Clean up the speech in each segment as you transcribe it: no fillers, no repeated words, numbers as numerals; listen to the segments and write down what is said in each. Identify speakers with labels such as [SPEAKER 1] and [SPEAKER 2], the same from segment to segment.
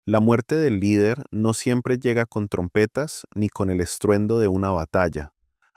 [SPEAKER 1] La muerte del líder no siempre llega con trompetas ni con el estruendo de una batalla.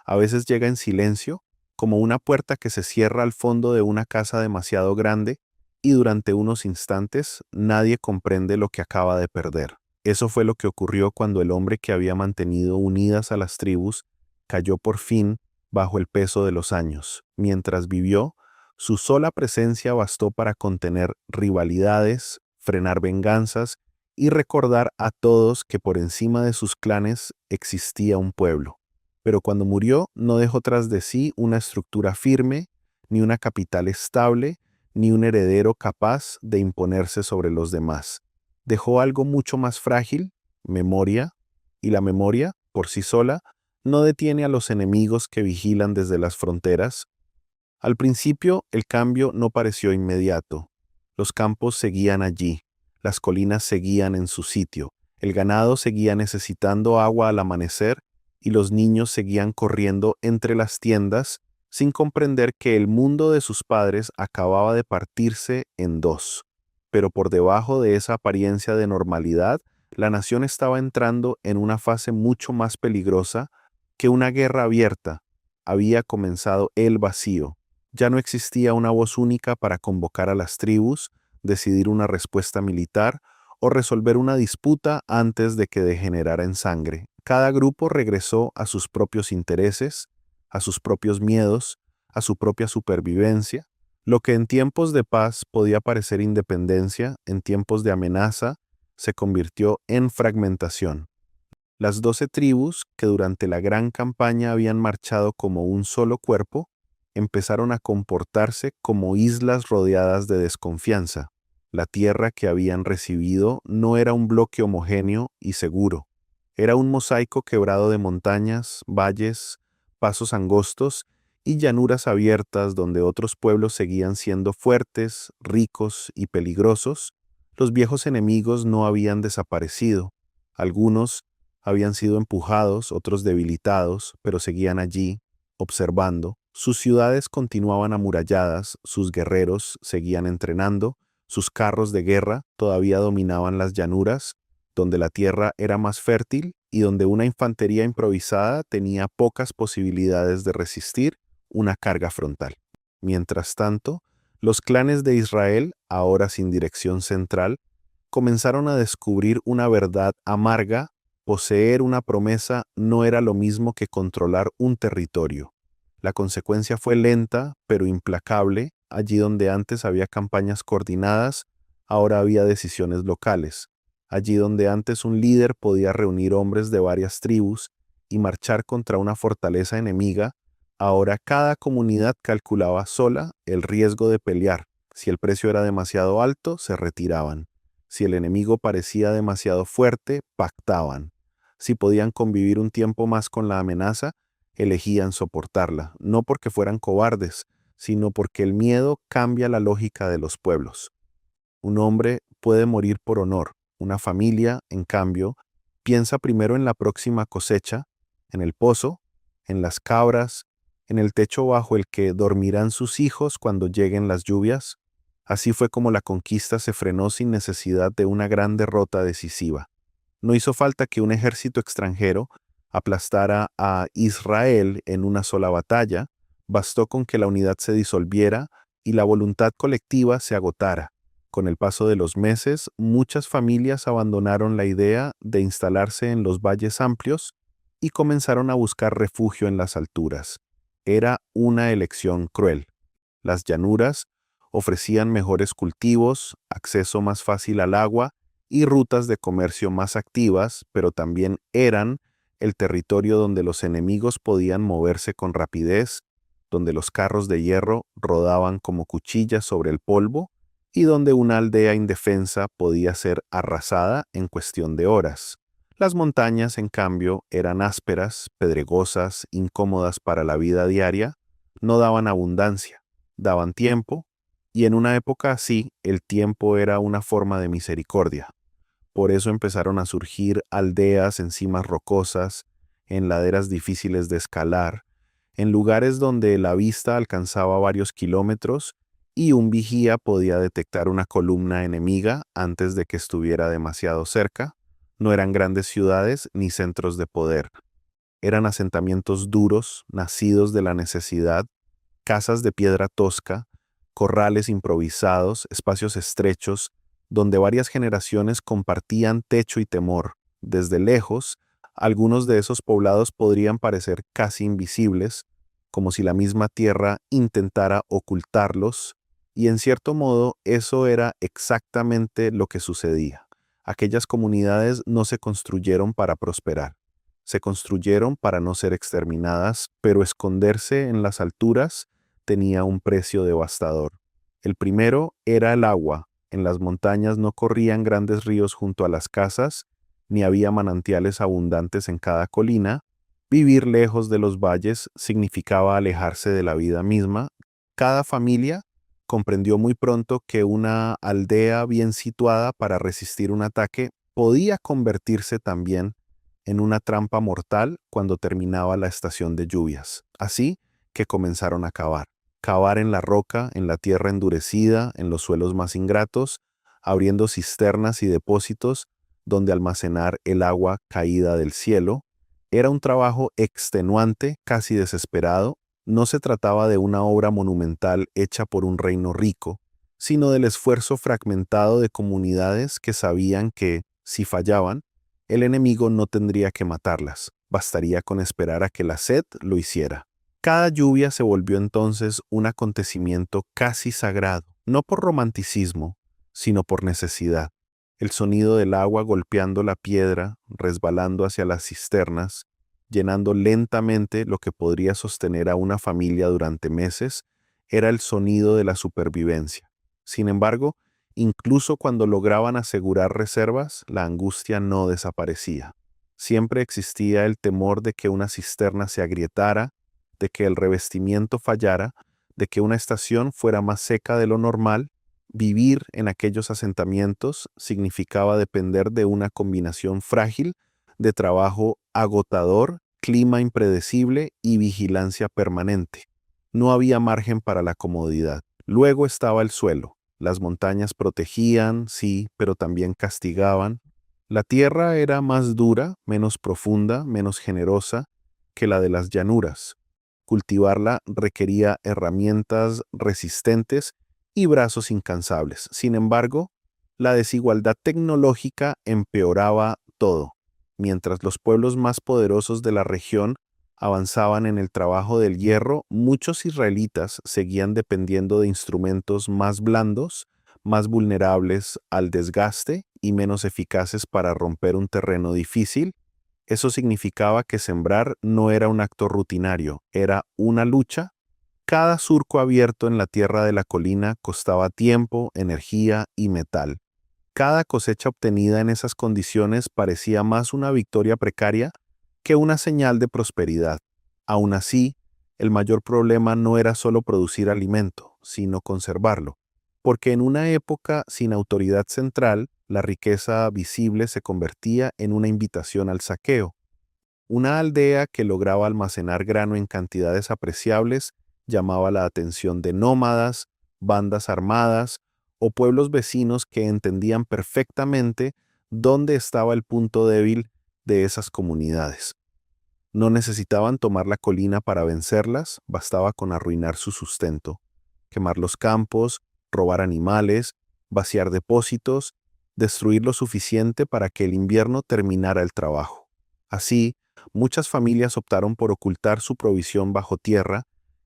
[SPEAKER 1] A veces llega en silencio, como una puerta que se cierra al fondo de una casa demasiado grande y durante unos instantes nadie comprende lo que acaba de perder. Eso fue lo que ocurrió cuando el hombre que había mantenido unidas a las tribus cayó por fin bajo el peso de los años. Mientras vivió, su sola presencia bastó para contener rivalidades, frenar venganzas y recordar a todos que por encima de sus clanes existía un pueblo. Pero cuando murió no dejó tras de sí una estructura firme, ni una capital estable, ni un heredero capaz de imponerse sobre los demás. Dejó algo mucho más frágil, memoria, y la memoria, por sí sola, no detiene a los enemigos que vigilan desde las fronteras. Al principio el cambio no pareció inmediato. Los campos seguían allí, las colinas seguían en su sitio, el ganado seguía necesitando agua al amanecer y los niños seguían corriendo entre las tiendas sin comprender que el mundo de sus padres acababa de partirse en dos. Pero por debajo de esa apariencia de normalidad, la nación estaba entrando en una fase mucho más peligrosa que una guerra abierta. Había comenzado el vacío. Ya no existía una voz única para convocar a las tribus, decidir una respuesta militar o resolver una disputa antes de que degenerara en sangre. Cada grupo regresó a sus propios intereses, a sus propios miedos, a su propia supervivencia. Lo que en tiempos de paz podía parecer independencia, en tiempos de amenaza, se convirtió en fragmentación. Las 12 tribus, que durante la gran campaña habían marchado como un solo cuerpo, empezaron a comportarse como islas rodeadas de desconfianza. La tierra que habían recibido no era un bloque homogéneo y seguro. Era un mosaico quebrado de montañas, valles, pasos angostos y llanuras abiertas donde otros pueblos seguían siendo fuertes, ricos y peligrosos. Los viejos enemigos no habían desaparecido. Algunos habían sido empujados, otros debilitados, pero seguían allí, observando. Sus ciudades continuaban amuralladas, sus guerreros seguían entrenando, sus carros de guerra todavía dominaban las llanuras, donde la tierra era más fértil y donde una infantería improvisada tenía pocas posibilidades de resistir una carga frontal. Mientras tanto, los clanes de Israel, ahora sin dirección central, comenzaron a descubrir una verdad amarga: poseer una promesa no era lo mismo que controlar un territorio. La consecuencia fue lenta, pero implacable. Allí donde antes había campañas coordinadas, ahora había decisiones locales. Allí donde antes un líder podía reunir hombres de varias tribus y marchar contra una fortaleza enemiga, ahora cada comunidad calculaba sola el riesgo de pelear. Si el precio era demasiado alto, se retiraban. Si el enemigo parecía demasiado fuerte, pactaban. Si podían convivir un tiempo más con la amenaza, elegían soportarla, no porque fueran cobardes, sino porque el miedo cambia la lógica de los pueblos. Un hombre puede morir por honor. Una familia, en cambio, piensa primero en la próxima cosecha, en el pozo, en las cabras, en el techo bajo el que dormirán sus hijos cuando lleguen las lluvias. Así fue como la conquista se frenó sin necesidad de una gran derrota decisiva. No hizo falta que un ejército extranjero aplastara a Israel en una sola batalla, bastó con que la unidad se disolviera y la voluntad colectiva se agotara. Con el paso de los meses, muchas familias abandonaron la idea de instalarse en los valles amplios y comenzaron a buscar refugio en las alturas. Era una elección cruel. Las llanuras ofrecían mejores cultivos, acceso más fácil al agua y rutas de comercio más activas, pero también eran el territorio donde los enemigos podían moverse con rapidez, donde los carros de hierro rodaban como cuchillas sobre el polvo y donde una aldea indefensa podía ser arrasada en cuestión de horas. Las montañas, en cambio, eran ásperas, pedregosas, incómodas para la vida diaria, no daban abundancia, daban tiempo, y en una época así el tiempo era una forma de misericordia. Por eso empezaron a surgir aldeas en cimas rocosas, en laderas difíciles de escalar, en lugares donde la vista alcanzaba varios kilómetros y un vigía podía detectar una columna enemiga antes de que estuviera demasiado cerca. No eran grandes ciudades ni centros de poder. Eran asentamientos duros, nacidos de la necesidad, casas de piedra tosca, corrales improvisados, espacios estrechos, donde varias generaciones compartían techo y temor. Desde lejos, algunos de esos poblados podrían parecer casi invisibles, como si la misma tierra intentara ocultarlos, y en cierto modo eso era exactamente lo que sucedía. Aquellas comunidades no se construyeron para prosperar. Se construyeron para no ser exterminadas, pero esconderse en las alturas tenía un precio devastador. El primero era el agua. En las montañas no corrían grandes ríos junto a las casas, ni había manantiales abundantes en cada colina. Vivir lejos de los valles significaba alejarse de la vida misma. Cada familia comprendió muy pronto que una aldea bien situada para resistir un ataque podía convertirse también en una trampa mortal cuando terminaba la estación de lluvias. Así que comenzaron a cavar. Cavar en la roca, en la tierra endurecida, en los suelos más ingratos, abriendo cisternas y depósitos donde almacenar el agua caída del cielo. Era un trabajo extenuante, casi desesperado. No se trataba de una obra monumental hecha por un reino rico, sino del esfuerzo fragmentado de comunidades que sabían que, si fallaban, el enemigo no tendría que matarlas, bastaría con esperar a que la sed lo hiciera. Cada lluvia se volvió entonces un acontecimiento casi sagrado, no por romanticismo, sino por necesidad. El sonido del agua golpeando la piedra, resbalando hacia las cisternas, llenando lentamente lo que podría sostener a una familia durante meses, era el sonido de la supervivencia. Sin embargo, incluso cuando lograban asegurar reservas, la angustia no desaparecía. Siempre existía el temor de que una cisterna se agrietara, de que el revestimiento fallara, de que una estación fuera más seca de lo normal. Vivir en aquellos asentamientos significaba depender de una combinación frágil de trabajo agotador, clima impredecible y vigilancia permanente. No había margen para la comodidad. Luego estaba el suelo. Las montañas protegían, sí, pero también castigaban. La tierra era más dura, menos profunda, menos generosa que la de las llanuras. Cultivarla requería herramientas resistentes y brazos incansables. Sin embargo, la desigualdad tecnológica empeoraba todo. Mientras los pueblos más poderosos de la región avanzaban en el trabajo del hierro, muchos israelitas seguían dependiendo de instrumentos más blandos, más vulnerables al desgaste y menos eficaces para romper un terreno difícil. Eso significaba que sembrar no era un acto rutinario, era una lucha. Cada surco abierto en la tierra de la colina costaba tiempo, energía y metal. Cada cosecha obtenida en esas condiciones parecía más una victoria precaria que una señal de prosperidad. Aún así, el mayor problema no era solo producir alimento, sino conservarlo, porque en una época sin autoridad central, la riqueza visible se convertía en una invitación al saqueo. Una aldea que lograba almacenar grano en cantidades apreciables llamaba la atención de nómadas, bandas armadas o pueblos vecinos que entendían perfectamente dónde estaba el punto débil de esas comunidades. No necesitaban tomar la colina para vencerlas, bastaba con arruinar su sustento, quemar los campos, robar animales, vaciar depósitos, destruir lo suficiente para que el invierno terminara el trabajo. Así, muchas familias optaron por ocultar su provisión bajo tierra,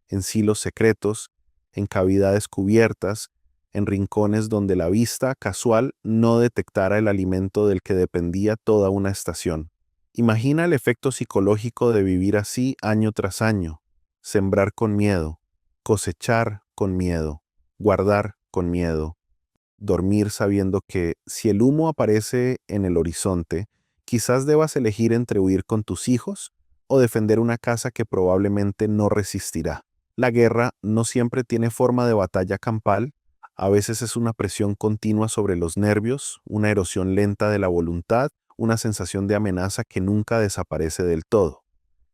[SPEAKER 1] en silos secretos, en cavidades cubiertas, en rincones donde la vista casual no detectara el alimento del que dependía toda una estación. Imagina el efecto psicológico de vivir así año tras año, sembrar con miedo, cosechar con miedo, guardar con miedo, dormir sabiendo que si el humo aparece en el horizonte, quizás debas elegir entre huir con tus hijos o defender una casa que probablemente no resistirá. La guerra no siempre tiene forma de batalla campal, a veces es una presión continua sobre los nervios, una erosión lenta de la voluntad, una sensación de amenaza que nunca desaparece del todo.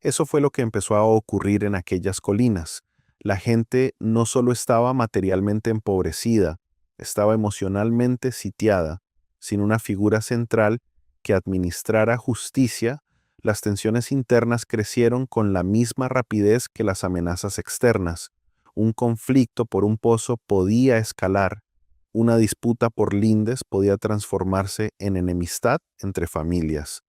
[SPEAKER 1] Eso fue lo que empezó a ocurrir en aquellas colinas. La gente no solo estaba materialmente empobrecida, estaba emocionalmente sitiada. Sin una figura central que administrara justicia, las tensiones internas crecieron con la misma rapidez que las amenazas externas. Un conflicto por un pozo podía escalar, una disputa por lindes podía transformarse en enemistad entre familias.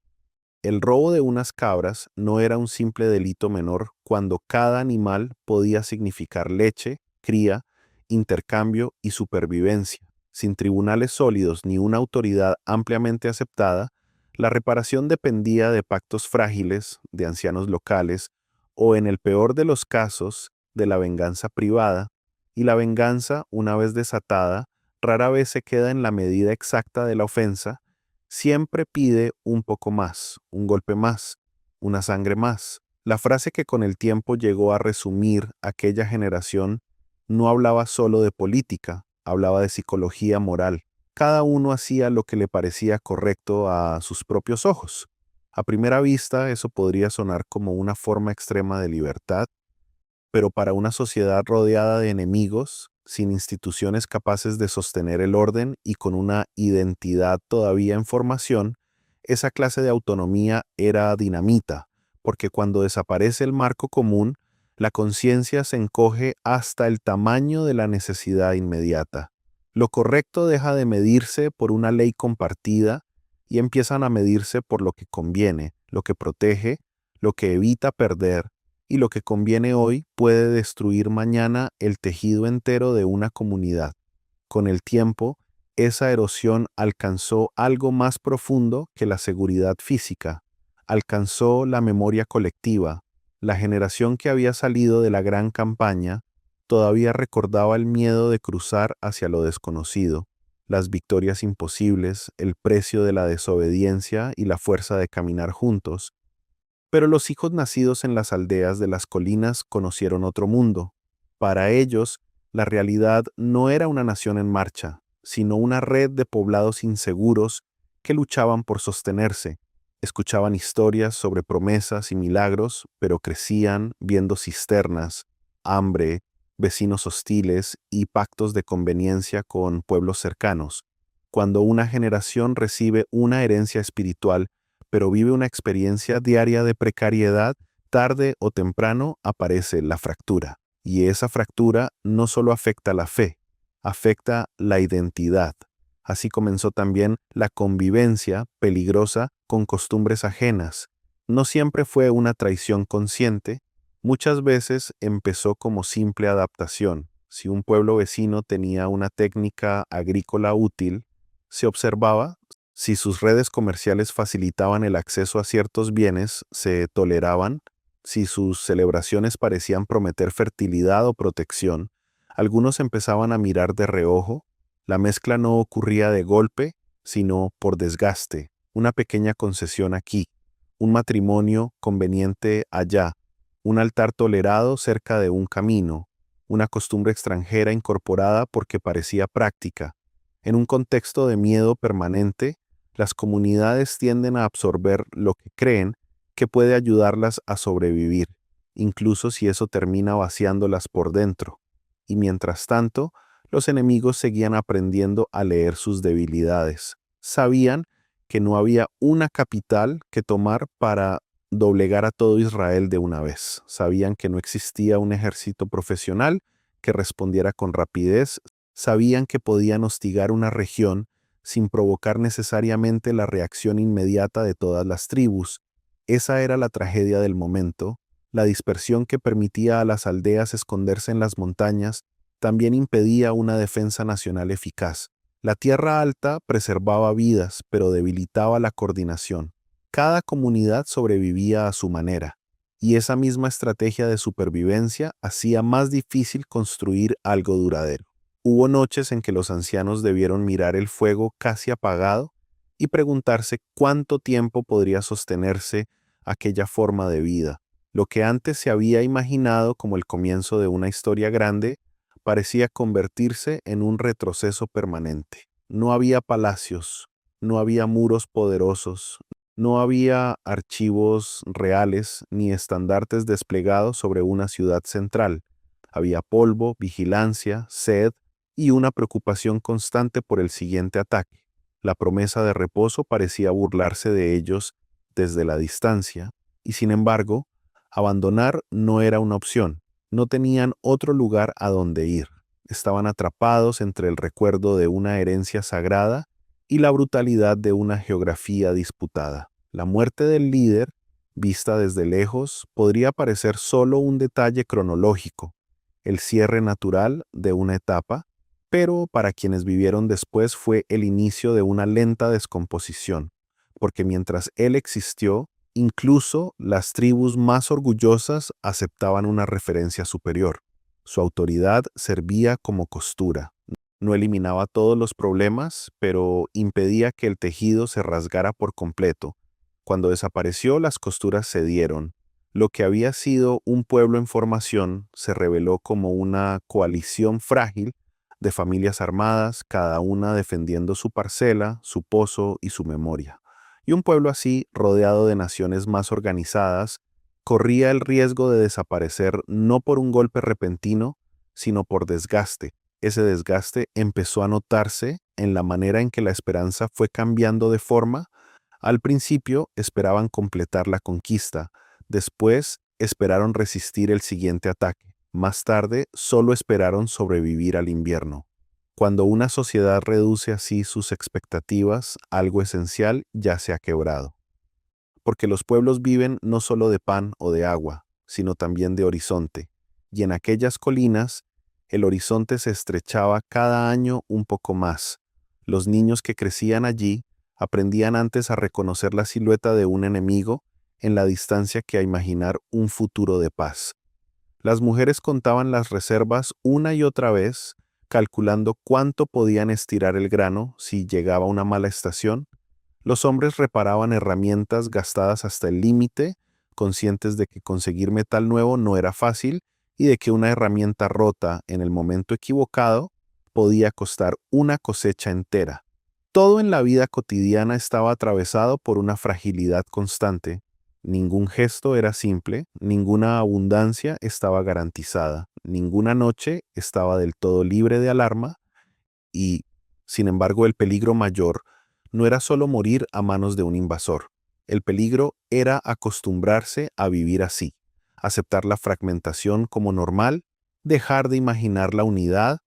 [SPEAKER 1] El robo de unas cabras no era un simple delito menor cuando cada animal podía significar leche, cría, intercambio y supervivencia. Sin tribunales sólidos ni una autoridad ampliamente aceptada, la reparación dependía de pactos frágiles, de ancianos locales, o en el peor de los casos, de la venganza privada, y la venganza, una vez desatada, rara vez se queda en la medida exacta de la ofensa, siempre pide un poco más, un golpe más, una sangre más. La frase que con el tiempo llegó a resumir aquella generación no hablaba solo de política, hablaba de psicología moral. Cada uno hacía lo que le parecía correcto a sus propios ojos. A primera vista eso podría sonar como una forma extrema de libertad, pero para una sociedad rodeada de enemigos, sin instituciones capaces de sostener el orden y con una identidad todavía en formación, esa clase de autonomía era dinamita, porque cuando desaparece el marco común, la conciencia se encoge hasta el tamaño de la necesidad inmediata. Lo correcto deja de medirse por una ley compartida y empiezan a medirse por lo que conviene, lo que protege, lo que evita perder, y lo que conviene hoy puede destruir mañana el tejido entero de una comunidad. Con el tiempo, esa erosión alcanzó algo más profundo que la seguridad física. Alcanzó la memoria colectiva. La generación que había salido de la gran campaña todavía recordaba el miedo de cruzar hacia lo desconocido, las victorias imposibles, el precio de la desobediencia y la fuerza de caminar juntos. Pero los hijos nacidos en las aldeas de las colinas conocieron otro mundo. Para ellos, la realidad no era una nación en marcha, sino una red de poblados inseguros que luchaban por sostenerse. Escuchaban historias sobre promesas y milagros, pero crecían viendo cisternas, hambre, vecinos hostiles y pactos de conveniencia con pueblos cercanos. Cuando una generación recibe una herencia espiritual, pero vive una experiencia diaria de precariedad, tarde o temprano aparece la fractura. Y esa fractura no solo afecta la fe, afecta la identidad. Así comenzó también la convivencia peligrosa con costumbres ajenas. No siempre fue una traición consciente, muchas veces empezó como simple adaptación. Si un pueblo vecino tenía una técnica agrícola útil, se observaba. Si sus redes comerciales facilitaban el acceso a ciertos bienes, se toleraban. Si sus celebraciones parecían prometer fertilidad o protección, algunos empezaban a mirar de reojo. La mezcla no ocurría de golpe, sino por desgaste. Una pequeña concesión aquí, un matrimonio conveniente allá, un altar tolerado cerca de un camino, una costumbre extranjera incorporada porque parecía práctica. En un contexto de miedo permanente, las comunidades tienden a absorber lo que creen que puede ayudarlas a sobrevivir, incluso si eso termina vaciándolas por dentro. Y mientras tanto, los enemigos seguían aprendiendo a leer sus debilidades. Sabían que no había una capital que tomar para doblegar a todo Israel de una vez. Sabían que no existía un ejército profesional que respondiera con rapidez. Sabían que podían hostigar una región sin provocar necesariamente la reacción inmediata de todas las tribus. Esa era la tragedia del momento. La dispersión que permitía a las aldeas esconderse en las montañas también impedía una defensa nacional eficaz. La tierra alta preservaba vidas, pero debilitaba la coordinación. Cada comunidad sobrevivía a su manera, y esa misma estrategia de supervivencia hacía más difícil construir algo duradero. Hubo noches en que los ancianos debieron mirar el fuego casi apagado y preguntarse cuánto tiempo podría sostenerse aquella forma de vida. Lo que antes se había imaginado como el comienzo de una historia grande parecía convertirse en un retroceso permanente. No había palacios, no había muros poderosos, no había archivos reales ni estandartes desplegados sobre una ciudad central. Había polvo, vigilancia, sed y una preocupación constante por el siguiente ataque. La promesa de reposo parecía burlarse de ellos desde la distancia, y sin embargo, abandonar no era una opción. No tenían otro lugar a donde ir. Estaban atrapados entre el recuerdo de una herencia sagrada y la brutalidad de una geografía disputada. La muerte del líder, vista desde lejos, podría parecer solo un detalle cronológico, el cierre natural de una etapa, pero para quienes vivieron después fue el inicio de una lenta descomposición, porque mientras él existió, incluso las tribus más orgullosas aceptaban una referencia superior. Su autoridad servía como costura. No eliminaba todos los problemas, pero impedía que el tejido se rasgara por completo. Cuando desapareció, las costuras cedieron. Lo que había sido un pueblo en formación se reveló como una coalición frágil de familias armadas, cada una defendiendo su parcela, su pozo y su memoria. Y un pueblo así, rodeado de naciones más organizadas, corría el riesgo de desaparecer no por un golpe repentino, sino por desgaste. Ese desgaste empezó a notarse en la manera en que la esperanza fue cambiando de forma. Al principio esperaban completar la conquista, después esperaron resistir el siguiente ataque, más tarde solo esperaron sobrevivir al invierno. Cuando una sociedad reduce así sus expectativas, algo esencial ya se ha quebrado. Porque los pueblos viven no solo de pan o de agua, sino también de horizonte, y en aquellas colinas el horizonte se estrechaba cada año un poco más. Los niños que crecían allí aprendían antes a reconocer la silueta de un enemigo en la distancia que a imaginar un futuro de paz. Las mujeres contaban las reservas una y otra vez, calculando cuánto podían estirar el grano si llegaba una mala estación. Los hombres reparaban herramientas gastadas hasta el límite, conscientes de que conseguir metal nuevo no era fácil y de que una herramienta rota en el momento equivocado podía costar una cosecha entera. Todo en la vida cotidiana estaba atravesado por una fragilidad constante. Ningún gesto era simple, ninguna abundancia estaba garantizada, ninguna noche estaba del todo libre de alarma y, sin embargo, el peligro mayor no era solo morir a manos de un invasor. El peligro era acostumbrarse a vivir así, aceptar la fragmentación como normal, dejar de imaginar la unidad,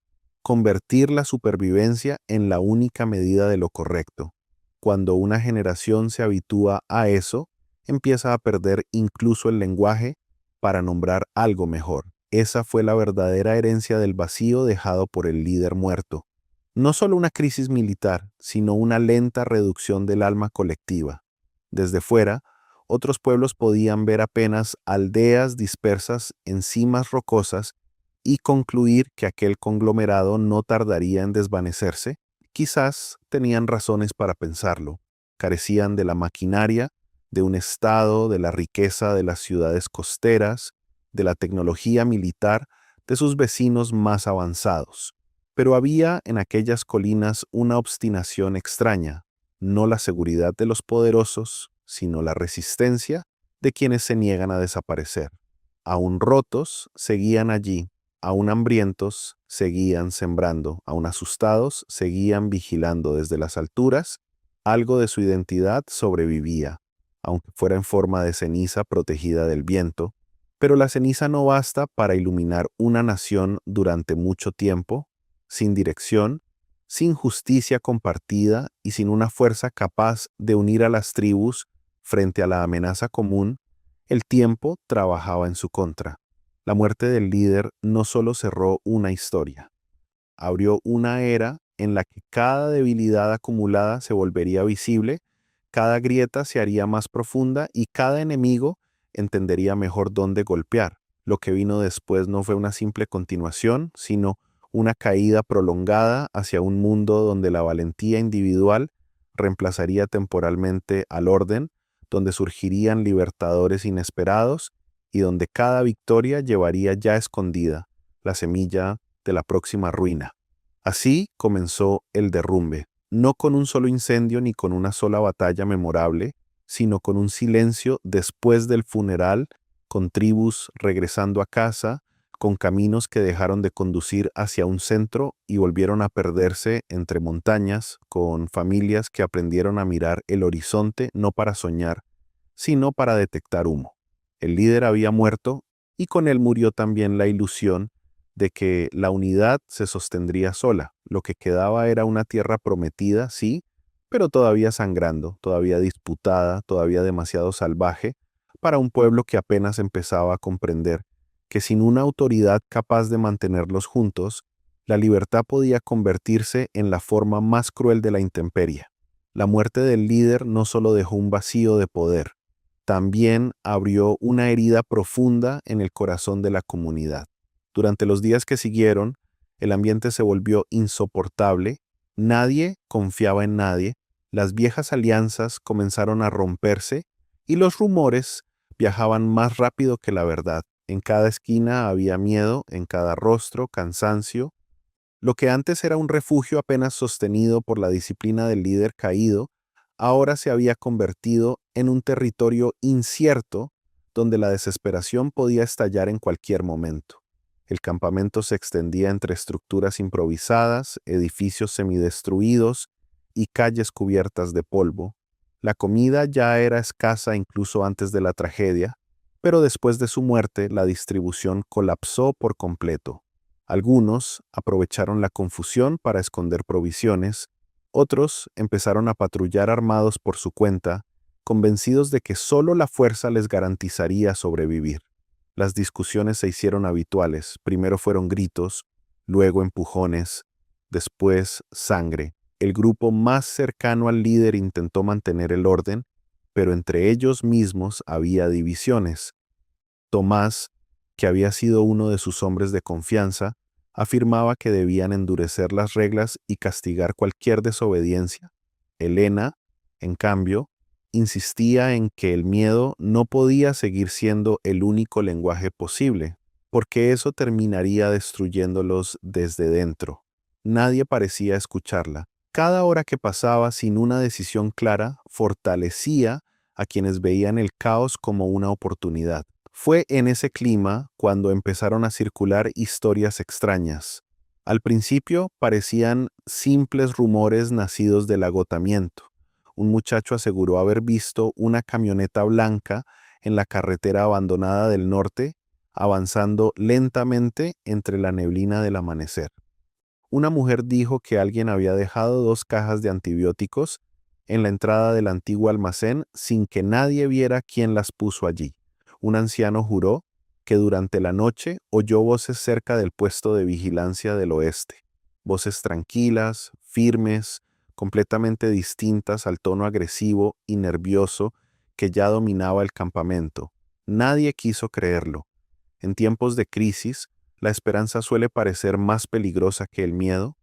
[SPEAKER 1] convertir la supervivencia en la única medida de lo correcto. Cuando una generación se habitúa a eso, empieza a perder incluso el lenguaje para nombrar algo mejor. Esa fue la verdadera herencia del vacío dejado por el líder muerto. No solo una crisis militar, sino una lenta reducción del alma colectiva. Desde fuera, otros pueblos podían ver apenas aldeas dispersas en cimas rocosas y concluir que aquel conglomerado no tardaría en desvanecerse. Quizás tenían razones para pensarlo. Carecían de la maquinaria, de un estado, de la riqueza de las ciudades costeras, de la tecnología militar de sus vecinos más avanzados. Pero había en aquellas colinas una obstinación extraña, no la seguridad de los poderosos, sino la resistencia de quienes se niegan a desaparecer. Aún rotos, seguían allí, aún hambrientos, seguían sembrando, aún asustados, seguían vigilando desde las alturas. Algo de su identidad sobrevivía, aunque fuera en forma de ceniza protegida del viento, pero la ceniza no basta para iluminar una nación durante mucho tiempo, sin dirección, sin justicia compartida y sin una fuerza capaz de unir a las tribus frente a la amenaza común. El tiempo trabajaba en su contra. La muerte del líder no solo cerró una historia, abrió una era en la que cada debilidad acumulada se volvería visible, cada grieta se haría más profunda y cada enemigo entendería mejor dónde golpear. Lo que vino después no fue una simple continuación, sino una caída prolongada hacia un mundo donde la valentía individual reemplazaría temporalmente al orden, donde surgirían libertadores inesperados y donde cada victoria llevaría ya escondida la semilla de la próxima ruina. Así comenzó el derrumbe, no con un solo incendio ni con una sola batalla memorable, sino con un silencio después del funeral, con tribus regresando a casa, con caminos que dejaron de conducir hacia un centro y volvieron a perderse entre montañas, con familias que aprendieron a mirar el horizonte no para soñar, sino para detectar humo. El líder había muerto y con él murió también la ilusión de que la unidad se sostendría sola. Lo que quedaba era una tierra prometida, sí, pero todavía sangrando, todavía disputada, todavía demasiado salvaje, para un pueblo que apenas empezaba a comprender que sin una autoridad capaz de mantenerlos juntos, la libertad podía convertirse en la forma más cruel de la intemperie. La muerte del líder no solo dejó un vacío de poder, también abrió una herida profunda en el corazón de la comunidad. Durante los días que siguieron, el ambiente se volvió insoportable, nadie confiaba en nadie, las viejas alianzas comenzaron a romperse y los rumores viajaban más rápido que la verdad. En cada esquina había miedo, en cada rostro, cansancio. Lo que antes era un refugio apenas sostenido por la disciplina del líder caído, ahora se había convertido en un territorio incierto donde la desesperación podía estallar en cualquier momento. El campamento se extendía entre estructuras improvisadas, edificios semidestruidos y calles cubiertas de polvo. La comida ya era escasa incluso antes de la tragedia, pero después de su muerte la distribución colapsó por completo. Algunos aprovecharon la confusión para esconder provisiones, otros empezaron a patrullar armados por su cuenta, convencidos de que solo la fuerza les garantizaría sobrevivir. Las discusiones se hicieron habituales, primero fueron gritos, luego empujones, después sangre. El grupo más cercano al líder intentó mantener el orden, pero entre ellos mismos había divisiones. Tomás, que había sido uno de sus hombres de confianza, afirmaba que debían endurecer las reglas y castigar cualquier desobediencia. Elena, en cambio, insistía en que el miedo no podía seguir siendo el único lenguaje posible, porque eso terminaría destruyéndolos desde dentro. Nadie parecía escucharla. Cada hora que pasaba sin una decisión clara fortalecía a quienes veían el caos como una oportunidad. Fue en ese clima cuando empezaron a circular historias extrañas. Al principio parecían simples rumores nacidos del agotamiento. Un muchacho aseguró haber visto una camioneta blanca en la carretera abandonada del norte, avanzando lentamente entre la neblina del amanecer. Una mujer dijo que alguien había dejado 2 cajas de antibióticos en la entrada del antiguo almacén sin que nadie viera quién las puso allí. Un anciano juró que durante la noche oyó voces cerca del puesto de vigilancia del oeste, voces tranquilas, firmes, completamente distintas al tono agresivo y nervioso que ya dominaba el campamento. Nadie quiso creerlo. En tiempos de crisis, la esperanza suele parecer más peligrosa que el miedo.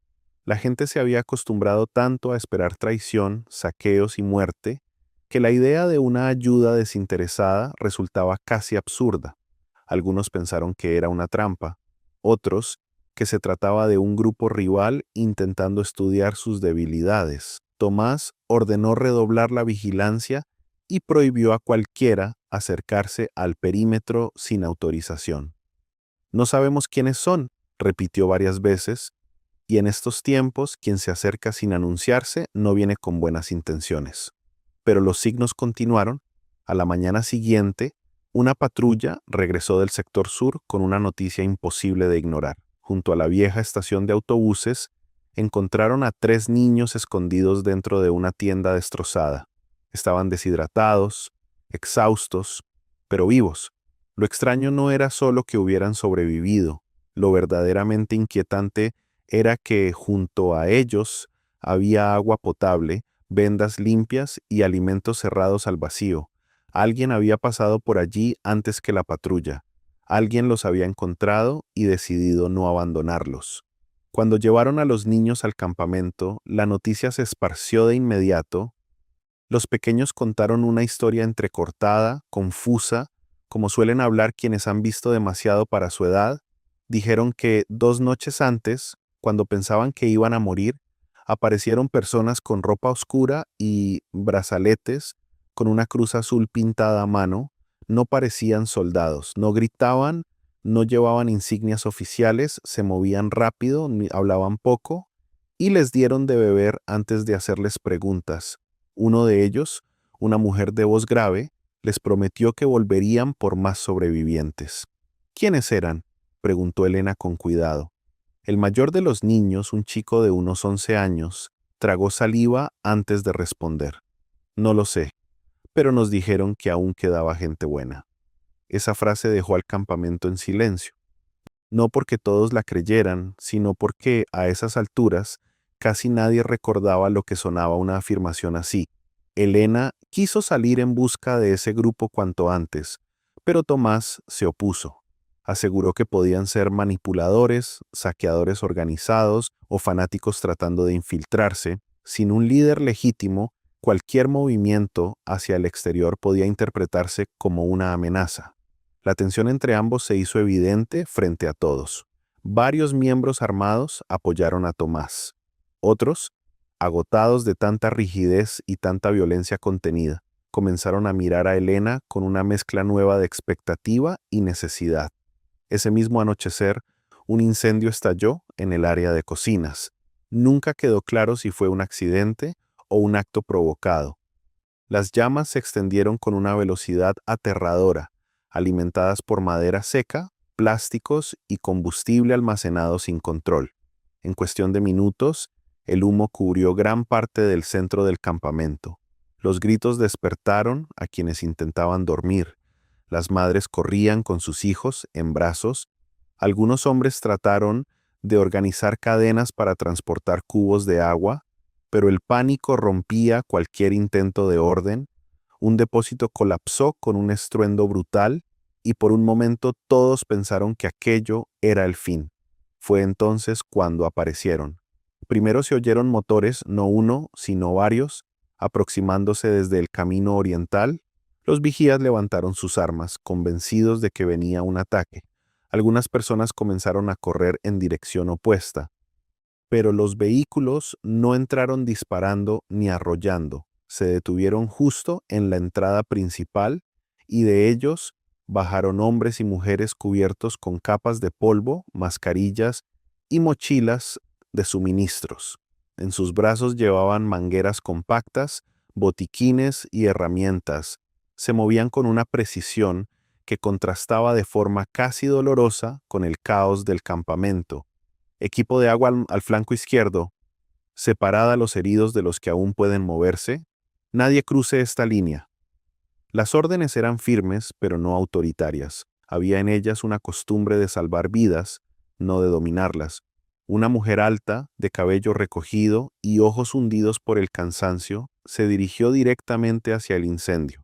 [SPEAKER 1] La gente se había acostumbrado tanto a esperar traición, saqueos y muerte, que la idea de una ayuda desinteresada resultaba casi absurda. Algunos pensaron que era una trampa, otros que se trataba de un grupo rival intentando estudiar sus debilidades. Tomás ordenó redoblar la vigilancia y prohibió a cualquiera acercarse al perímetro sin autorización. No sabemos quiénes son, repitió varias veces, y en estos tiempos quien se acerca sin anunciarse no viene con buenas intenciones. Pero los signos continuaron. A la mañana siguiente, una patrulla regresó del sector sur con una noticia imposible de ignorar. Junto a la vieja estación de autobuses, encontraron a 3 niños escondidos dentro de una tienda destrozada. Estaban deshidratados, exhaustos, pero vivos. Lo extraño no era solo que hubieran sobrevivido. Lo verdaderamente inquietante era que junto a ellos había agua potable, vendas limpias y alimentos cerrados al vacío. Alguien había pasado por allí antes que la patrulla. Alguien los había encontrado y decidido no abandonarlos. Cuando llevaron a los niños al campamento, la noticia se esparció de inmediato. Los pequeños contaron una historia entrecortada, confusa, como suelen hablar quienes han visto demasiado para su edad. Dijeron que 2 noches antes, cuando pensaban que iban a morir, aparecieron personas con ropa oscura y brazaletes con una cruz azul pintada a mano. No parecían soldados, no gritaban, No llevaban insignias oficiales, se movían rápido, hablaban poco, y les dieron de beber antes de hacerles preguntas. Uno de ellos, una mujer de voz grave, les prometió que volverían por más sobrevivientes. ¿Quiénes eran?, preguntó Elena con cuidado. El mayor de los niños, un chico de unos 11 años, tragó saliva antes de responder. No lo sé, pero nos dijeron que aún quedaba gente buena. Esa frase dejó al campamento en silencio. No porque todos la creyeran, sino porque, a esas alturas, casi nadie recordaba lo que sonaba una afirmación así. Elena quiso salir en busca de ese grupo cuanto antes, pero Tomás se opuso. Aseguró que podían ser manipuladores, saqueadores organizados o fanáticos tratando de infiltrarse. Sin un líder legítimo, cualquier movimiento hacia el exterior podía interpretarse como una amenaza. La tensión entre ambos se hizo evidente frente a todos. Varios miembros armados apoyaron a Tomás. Otros, agotados de tanta rigidez y tanta violencia contenida, comenzaron a mirar a Elena con una mezcla nueva de expectativa y necesidad. Ese mismo anochecer, un incendio estalló en el área de cocinas. Nunca quedó claro si fue un accidente o un acto provocado. Las llamas se extendieron con una velocidad aterradora, alimentadas por madera seca, plásticos y combustible almacenado sin control. En cuestión de minutos, el humo cubrió gran parte del centro del campamento. Los gritos despertaron a quienes intentaban dormir. Las madres corrían con sus hijos en brazos. Algunos hombres trataron de organizar cadenas para transportar cubos de agua, pero el pánico rompía cualquier intento de orden. Un depósito colapsó con un estruendo brutal y por un momento todos pensaron que aquello era el fin. Fue entonces cuando aparecieron. Primero se oyeron motores, no uno, sino varios, aproximándose desde el camino oriental. Los vigías levantaron sus armas, convencidos de que venía un ataque. Algunas personas comenzaron a correr en dirección opuesta, pero los vehículos no entraron disparando ni arrollando. Se detuvieron justo en la entrada principal y de ellos bajaron hombres y mujeres cubiertos con capas de polvo, mascarillas y mochilas de suministros. En sus brazos llevaban mangueras compactas, botiquines y herramientas. Se movían con una precisión que contrastaba de forma casi dolorosa con el caos del campamento. Equipo de agua al flanco izquierdo. Separad a los heridos de los que aún pueden moverse. Nadie cruce esta línea. Las órdenes eran firmes, pero no autoritarias. Había en ellas una costumbre de salvar vidas, no de dominarlas. Una mujer alta, de cabello recogido y ojos hundidos por el cansancio, se dirigió directamente hacia el incendio.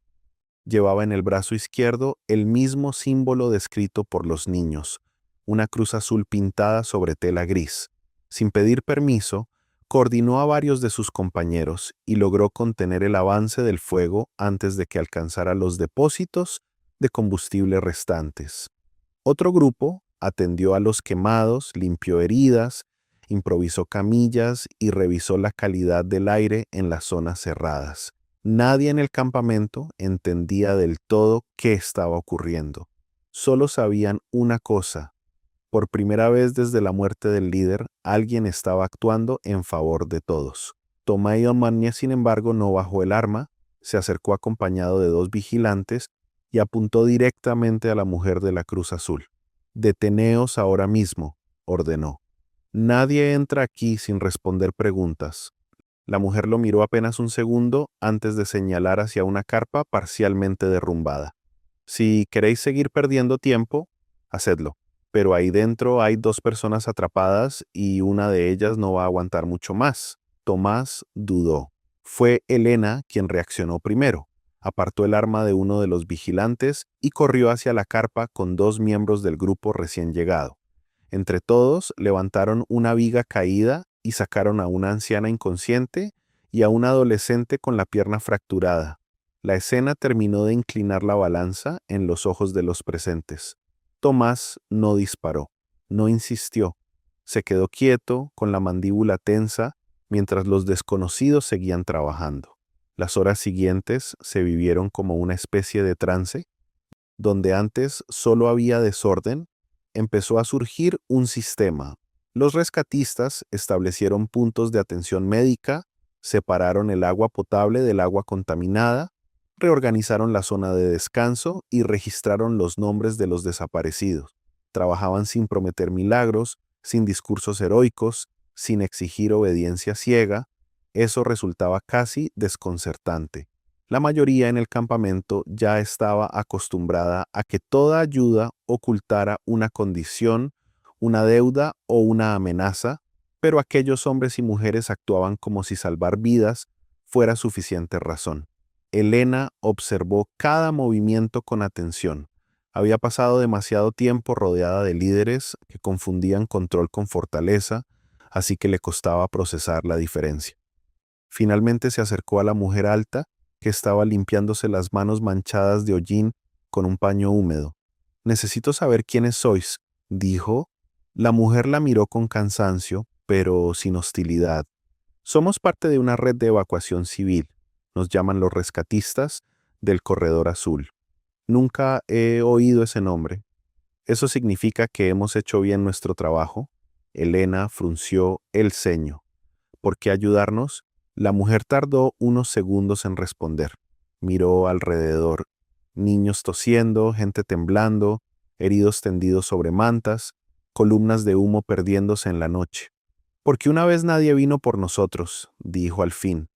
[SPEAKER 1] Llevaba en el brazo izquierdo el mismo símbolo descrito por los niños, una cruz azul pintada sobre tela gris. Sin pedir permiso, coordinó a varios de sus compañeros y logró contener el avance del fuego antes de que alcanzara los depósitos de combustible restantes. Otro grupo atendió a los quemados, limpió heridas, improvisó camillas y revisó la calidad del aire en las zonas cerradas. Nadie en el campamento entendía del todo qué estaba ocurriendo. Solo sabían una cosa: por primera vez desde la muerte del líder, alguien estaba actuando en favor de todos. Tomayo Manía, sin embargo, no bajó el arma, se acercó acompañado de 2 vigilantes y apuntó directamente a la mujer de la Cruz Azul. «Deteneos ahora mismo», ordenó. «Nadie entra aquí sin responder preguntas». La mujer lo miró apenas un segundo antes de señalar hacia una carpa parcialmente derrumbada. «Si queréis seguir perdiendo tiempo, hacedlo. Pero ahí dentro hay 2 personas atrapadas y una de ellas no va a aguantar mucho más». Tomás dudó. Fue Elena quien reaccionó primero. Apartó el arma de uno de los vigilantes y corrió hacia la carpa con 2 miembros del grupo recién llegado. Entre todos levantaron una viga caída y sacaron a una anciana inconsciente y a un adolescente con la pierna fracturada. La escena terminó de inclinar la balanza en los ojos de los presentes. Tomás no disparó, no insistió. Se quedó quieto, con la mandíbula tensa, mientras los desconocidos seguían trabajando. Las horas siguientes se vivieron como una especie de trance, donde antes solo había desorden, empezó a surgir un sistema. Los rescatistas establecieron puntos de atención médica, separaron el agua potable del agua contaminada, reorganizaron la zona de descanso y registraron los nombres de los desaparecidos. Trabajaban sin prometer milagros, sin discursos heroicos, sin exigir obediencia ciega. Eso resultaba casi desconcertante. La mayoría en el campamento ya estaba acostumbrada a que toda ayuda ocultara una condición, una deuda o una amenaza, pero aquellos hombres y mujeres actuaban como si salvar vidas fuera suficiente razón. Elena observó cada movimiento con atención. Había pasado demasiado tiempo rodeada de líderes que confundían control con fortaleza, así que le costaba procesar la diferencia. Finalmente se acercó a la mujer alta, que estaba limpiándose las manos manchadas de hollín con un paño húmedo. «Necesito saber quiénes sois», dijo. La mujer la miró con cansancio, pero sin hostilidad. «Somos parte de una red de evacuación civil. Nos llaman los rescatistas del Corredor Azul. Nunca he oído ese nombre. ¿Eso significa que hemos hecho bien nuestro trabajo?» Elena frunció el ceño. «¿Por qué ayudarnos?» La mujer tardó unos segundos en responder. Miró alrededor. Niños tosiendo, gente temblando, heridos tendidos sobre mantas, columnas de humo perdiéndose en la noche. «Porque una vez nadie vino por nosotros», dijo al fin,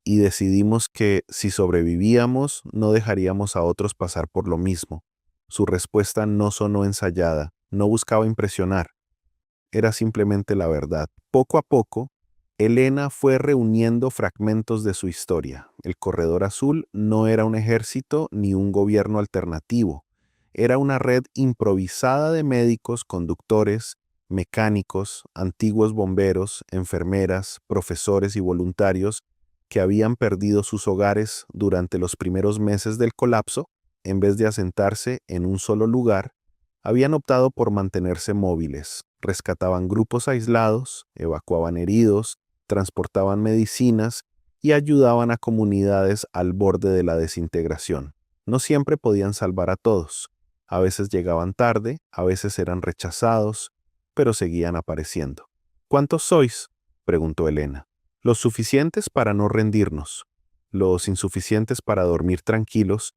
[SPEAKER 1] «y decidimos que, si sobrevivíamos, no dejaríamos a otros pasar por lo mismo». Su respuesta no sonó ensayada, no buscaba impresionar. Era simplemente la verdad. Poco a poco, Elena fue reuniendo fragmentos de su historia. El Corredor Azul no era un ejército ni un gobierno alternativo. Era una red improvisada de médicos, conductores, mecánicos, antiguos bomberos, enfermeras, profesores y voluntarios que habían perdido sus hogares durante los primeros meses del colapso. En vez de asentarse en un solo lugar, habían optado por mantenerse móviles. Rescataban grupos aislados, evacuaban heridos, transportaban medicinas y ayudaban a comunidades al borde de la desintegración. No siempre podían salvar a todos. A veces llegaban tarde, a veces eran rechazados, pero seguían apareciendo. «¿Cuántos sois?», preguntó Elena. «Los suficientes para no rendirnos, los insuficientes para dormir tranquilos».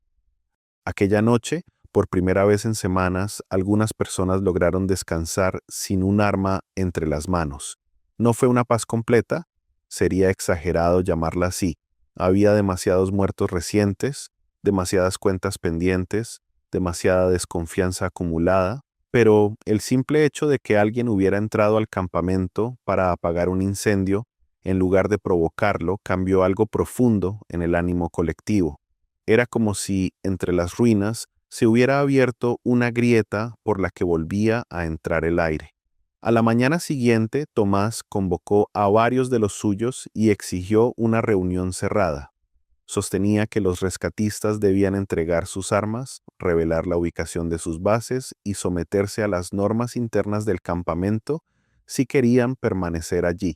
[SPEAKER 1] Aquella noche, por primera vez en semanas, algunas personas lograron descansar sin un arma entre las manos. No fue una paz completa, sería exagerado llamarla así. Había demasiados muertos recientes, demasiadas cuentas pendientes, demasiada desconfianza acumulada, pero el simple hecho de que alguien hubiera entrado al campamento para apagar un incendio, en lugar de provocarlo, cambió algo profundo en el ánimo colectivo. Era como si, entre las ruinas, se hubiera abierto una grieta por la que volvía a entrar el aire. A la mañana siguiente, Tomás convocó a varios de los suyos y exigió una reunión cerrada. Sostenía que los rescatistas debían entregar sus armas, revelar la ubicación de sus bases y someterse a las normas internas del campamento si querían permanecer allí.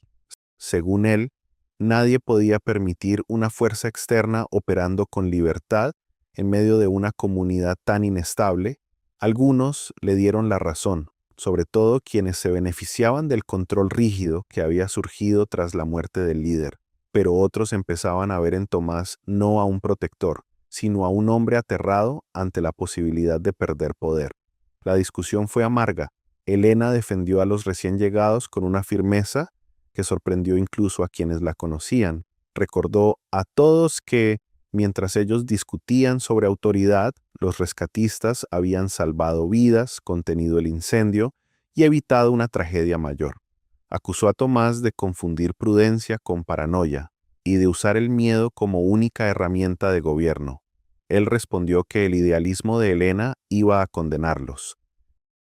[SPEAKER 1] Según él, nadie podía permitir una fuerza externa operando con libertad en medio de una comunidad tan inestable. Algunos le dieron la razón, sobre todo quienes se beneficiaban del control rígido que había surgido tras la muerte del líder, pero otros empezaban a ver en Tomás no a un protector, sino a un hombre aterrado ante la posibilidad de perder poder. La discusión fue amarga. Elena defendió a los recién llegados con una firmeza que sorprendió incluso a quienes la conocían. Recordó a todos que, mientras ellos discutían sobre autoridad, los rescatistas habían salvado vidas, contenido el incendio y evitado una tragedia mayor. Acusó a Tomás de confundir prudencia con paranoia y de usar el miedo como única herramienta de gobierno. Él respondió que el idealismo de Elena iba a condenarlos,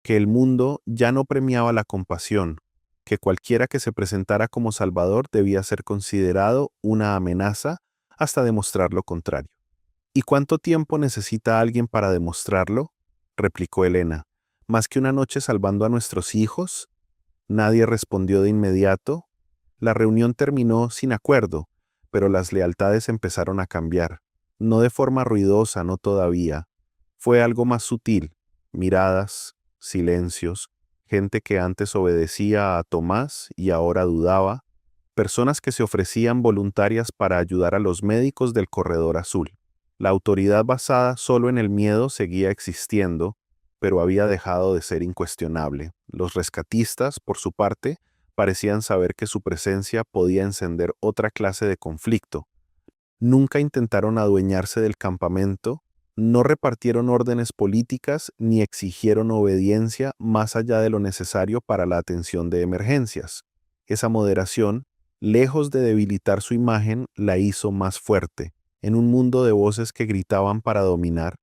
[SPEAKER 1] que el mundo ya no premiaba la compasión, que cualquiera que se presentara como salvador debía ser considerado una amenaza hasta demostrar lo contrario. «¿Y cuánto tiempo necesita alguien para demostrarlo?», replicó Elena. «¿Más que una noche salvando a nuestros hijos?». Nadie respondió de inmediato. La reunión terminó sin acuerdo, pero las lealtades empezaron a cambiar. No de forma ruidosa, no todavía. Fue algo más sutil. Miradas, silencios, gente que antes obedecía a Tomás y ahora dudaba, personas que se ofrecían voluntarias para ayudar a los médicos del Corredor Azul. La autoridad basada solo en el miedo seguía existiendo, pero había dejado de ser incuestionable. Los rescatistas, por su parte, parecían saber que su presencia podía encender otra clase de conflicto. Nunca intentaron adueñarse del campamento, no repartieron órdenes políticas ni exigieron obediencia más allá de lo necesario para la atención de emergencias. Esa moderación, lejos de debilitar su imagen, la hizo más fuerte. En un mundo de voces que gritaban para dominar,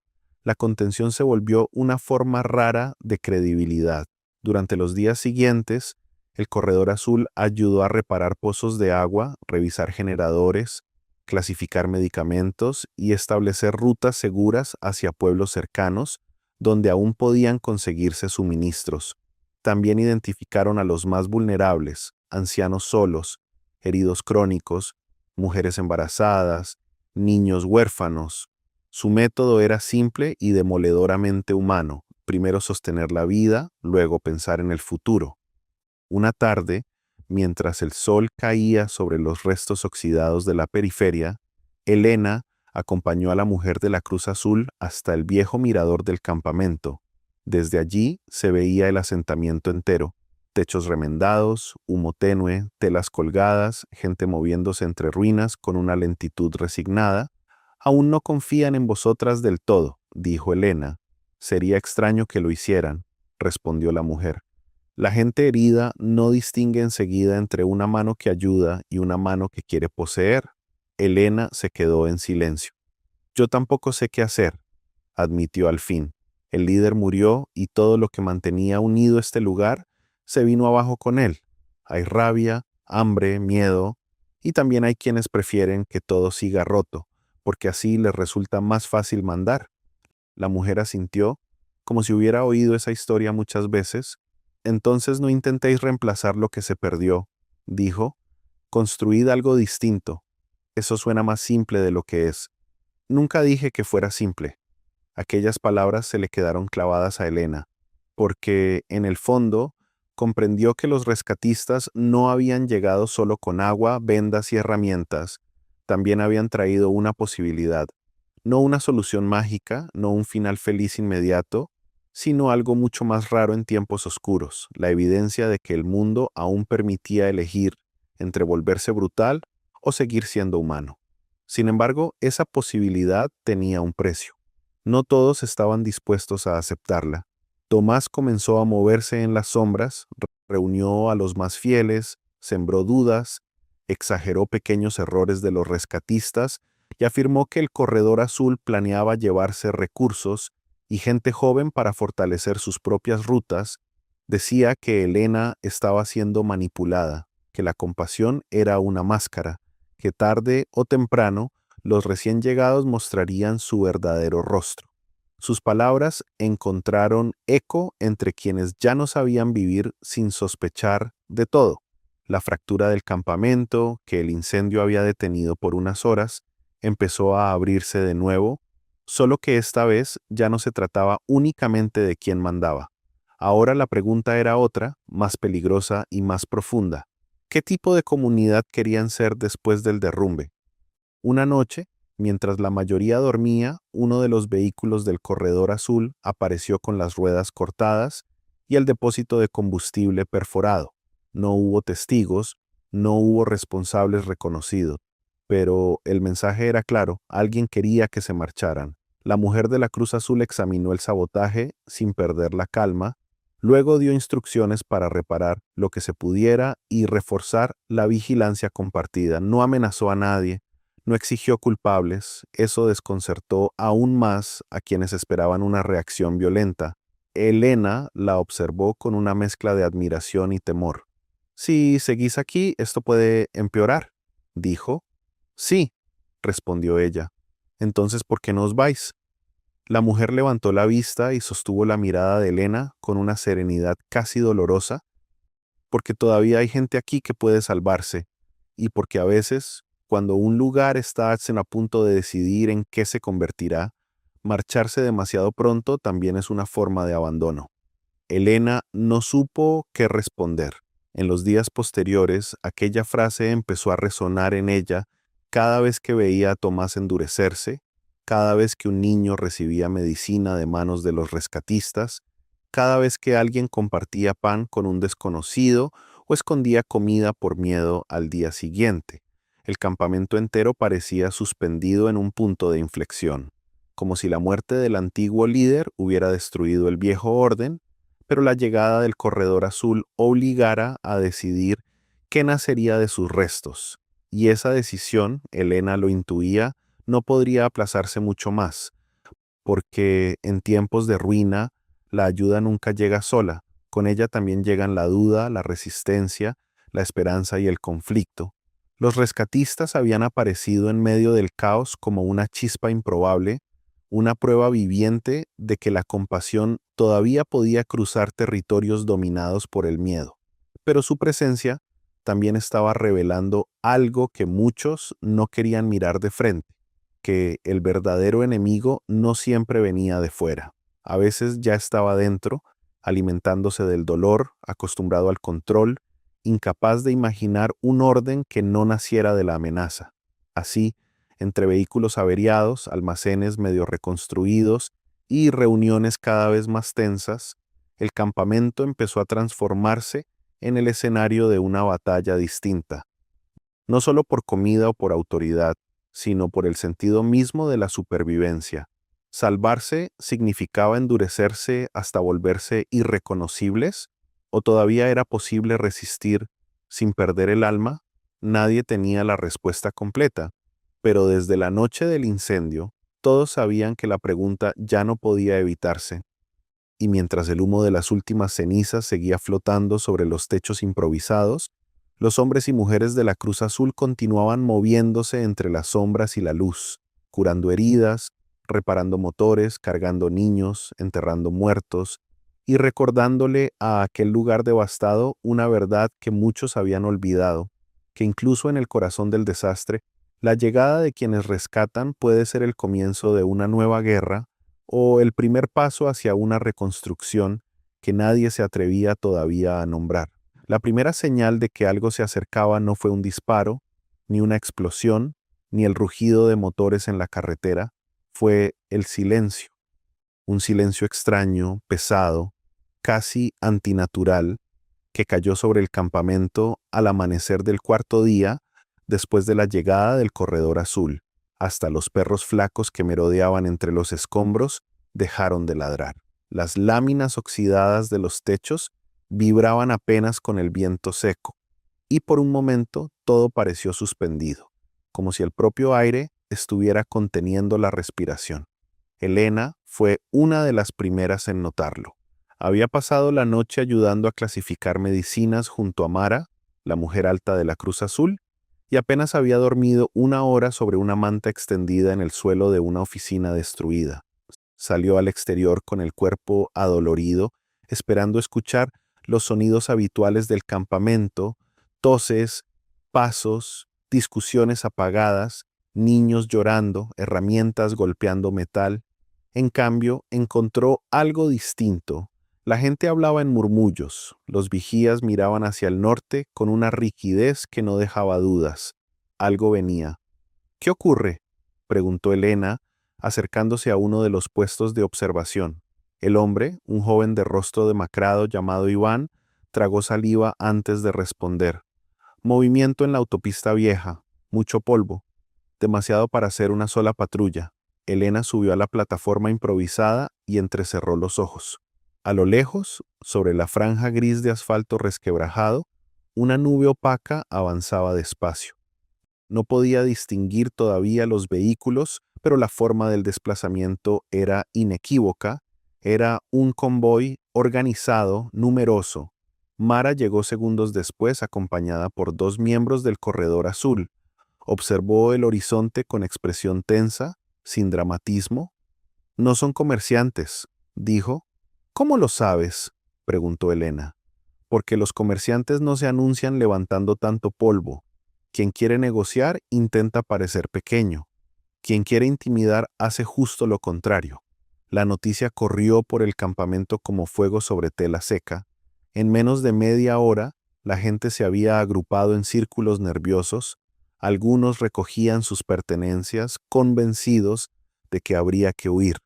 [SPEAKER 1] la contención se volvió una forma rara de credibilidad. Durante los días siguientes, el Corredor Azul ayudó a reparar pozos de agua, revisar generadores, clasificar medicamentos y establecer rutas seguras hacia pueblos cercanos donde aún podían conseguirse suministros. También identificaron a los más vulnerables, ancianos solos, heridos crónicos, mujeres embarazadas, niños huérfanos. Su método era simple y demoledoramente humano: primero sostener la vida, luego pensar en el futuro. Una tarde, mientras el sol caía sobre los restos oxidados de la periferia, Elena acompañó a la mujer de la Cruz Azul hasta el viejo mirador del campamento. Desde allí se veía el asentamiento entero: techos remendados, humo tenue, telas colgadas, gente moviéndose entre ruinas con una lentitud resignada. «Aún no confían en vosotras del todo», dijo Elena. «Sería extraño que lo hicieran», respondió la mujer. «La gente herida no distingue enseguida entre una mano que ayuda y una mano que quiere poseer». Elena se quedó en silencio. «Yo tampoco sé qué hacer», admitió al fin. «El líder murió y todo lo que mantenía unido este lugar se vino abajo con él. Hay rabia, hambre, miedo, y también hay quienes prefieren que todo siga roto, porque así les resulta más fácil mandar». La mujer asintió, como si hubiera oído esa historia muchas veces. «Entonces no intentéis reemplazar lo que se perdió», dijo. «Construid algo distinto. Eso suena más simple de lo que es». Nunca dije que fuera simple. Aquellas palabras se le quedaron clavadas a Elena, porque, en el fondo, comprendió que los rescatistas no habían llegado solo con agua, vendas y herramientas. También habían traído una posibilidad. No una solución mágica, no un final feliz inmediato, sino algo mucho más raro en tiempos oscuros: la evidencia de que el mundo aún permitía elegir entre volverse brutal o seguir siendo humano. Sin embargo, esa posibilidad tenía un precio. No todos estaban dispuestos a aceptarla. Tomás comenzó a moverse en las sombras, reunió a los más fieles, sembró dudas, exageró pequeños errores de los rescatistas y afirmó que el Corredor Azul planeaba llevarse recursos y gente joven para fortalecer sus propias rutas. Decía que Elena estaba siendo manipulada, que la compasión era una máscara, que tarde o temprano los recién llegados mostrarían su verdadero rostro. Sus palabras encontraron eco entre quienes ya no sabían vivir sin sospechar de todo: la fractura del campamento, que el incendio había detenido por unas horas, empezó a abrirse de nuevo, solo que esta vez ya no se trataba únicamente de quién mandaba. Ahora la pregunta era otra, más peligrosa y más profunda. ¿Qué tipo de comunidad querían ser después del derrumbe? Una noche, mientras la mayoría dormía, uno de los vehículos del Corredor Azul apareció con las ruedas cortadas y el depósito de combustible perforado. No hubo testigos, no hubo responsables reconocidos, pero el mensaje era claro: alguien quería que se marcharan. La mujer de la Cruz Azul examinó el sabotaje sin perder la calma, luego dio instrucciones para reparar lo que se pudiera y reforzar la vigilancia compartida. No amenazó a nadie, no exigió culpables. Eso desconcertó aún más a quienes esperaban una reacción violenta. Elena la observó con una mezcla de admiración y temor. «Si seguís aquí, esto puede empeorar», dijo. «Sí», respondió ella. «Entonces, ¿por qué no os vais?». La mujer levantó la vista y sostuvo la mirada de Elena con una serenidad casi dolorosa. «Porque todavía hay gente aquí que puede salvarse, y porque a veces, cuando un lugar está a punto de decidir en qué se convertirá, marcharse demasiado pronto también es una forma de abandono». Elena no supo qué responder. En los días posteriores, aquella frase empezó a resonar en ella cada vez que veía a Tomás endurecerse, cada vez que un niño recibía medicina de manos de los rescatistas, cada vez que alguien compartía pan con un desconocido o escondía comida por miedo al día siguiente. El campamento entero parecía suspendido en un punto de inflexión, como si la muerte del antiguo líder hubiera destruido el viejo orden, pero la llegada del corredor azul obligara a decidir qué nacería de sus restos. Y esa decisión, Elena lo intuía, no podría aplazarse mucho más, porque en tiempos de ruina, la ayuda nunca llega sola. Con ella también llegan la duda, la resistencia, la esperanza y el conflicto. Los rescatistas habían aparecido en medio del caos como una chispa improbable, una prueba viviente de que la compasión todavía podía cruzar territorios dominados por el miedo. Pero su presencia también estaba revelando algo que muchos no querían mirar de frente, que el verdadero enemigo no siempre venía de fuera. A veces ya estaba dentro, alimentándose del dolor, acostumbrado al control, incapaz de imaginar un orden que no naciera de la amenaza. Así, entre vehículos averiados, almacenes medio reconstruidos y reuniones cada vez más tensas, el campamento empezó a transformarse en el escenario de una batalla distinta, no solo por comida o por autoridad, sino por el sentido mismo de la supervivencia. ¿Salvarse significaba endurecerse hasta volverse irreconocibles? ¿O todavía era posible resistir sin perder el alma? Nadie tenía la respuesta completa, pero desde la noche del incendio, todos sabían que la pregunta ya no podía evitarse. Y mientras el humo de las últimas cenizas seguía flotando sobre los techos improvisados, los hombres y mujeres de la Cruz Azul continuaban moviéndose entre las sombras y la luz, curando heridas, reparando motores, cargando niños, enterrando muertos y recordándole a aquel lugar devastado una verdad que muchos habían olvidado, que incluso en el corazón del desastre, la llegada de quienes rescatan puede ser el comienzo de una nueva guerra o el primer paso hacia una reconstrucción que nadie se atrevía todavía a nombrar. La primera señal de que algo se acercaba no fue un disparo, ni una explosión, ni el rugido de motores en la carretera, fue el silencio. Un silencio extraño, pesado, casi antinatural, que cayó sobre el campamento al amanecer del cuarto día después de la llegada del corredor azul. Hasta los perros flacos que merodeaban entre los escombros dejaron de ladrar. Las láminas oxidadas de los techos vibraban apenas con el viento seco, y por un momento todo pareció suspendido, como si el propio aire estuviera conteniendo la respiración. Elena fue una de las primeras en notarlo. Había pasado la noche ayudando a clasificar medicinas junto a Mara, la mujer alta de la Cruz Azul, y apenas había dormido una hora sobre una manta extendida en el suelo de una oficina destruida. Salió al exterior con el cuerpo adolorido, esperando escuchar los sonidos habituales del campamento, toses, pasos, discusiones apagadas, niños llorando, herramientas golpeando metal. En cambio, encontró algo distinto. La gente hablaba en murmullos, los vigías miraban hacia el norte con una rigidez que no dejaba dudas. Algo venía. ¿Qué ocurre?, preguntó Elena, acercándose a uno de los puestos de observación. El hombre, un joven de rostro demacrado llamado Iván, tragó saliva antes de responder. Movimiento en la autopista vieja, mucho polvo, demasiado para hacer una sola patrulla. Elena subió a la plataforma improvisada y entrecerró los ojos. A lo lejos, sobre la franja gris de asfalto resquebrajado, una nube opaca avanzaba despacio. No podía distinguir todavía los vehículos, pero la forma del desplazamiento era inequívoca. Era un convoy organizado, numeroso. Mara llegó segundos después acompañada por 2 miembros del Corredor Azul. Observó el horizonte con expresión tensa, sin dramatismo. «No son comerciantes», dijo. «¿Cómo lo sabes?», preguntó Elena. «Porque los comerciantes no se anuncian levantando tanto polvo. Quien quiere negociar intenta parecer pequeño. Quien quiere intimidar hace justo lo contrario». La noticia corrió por el campamento como fuego sobre tela seca. En menos de media hora, la gente se había agrupado en círculos nerviosos. Algunos recogían sus pertenencias, convencidos de que habría que huir.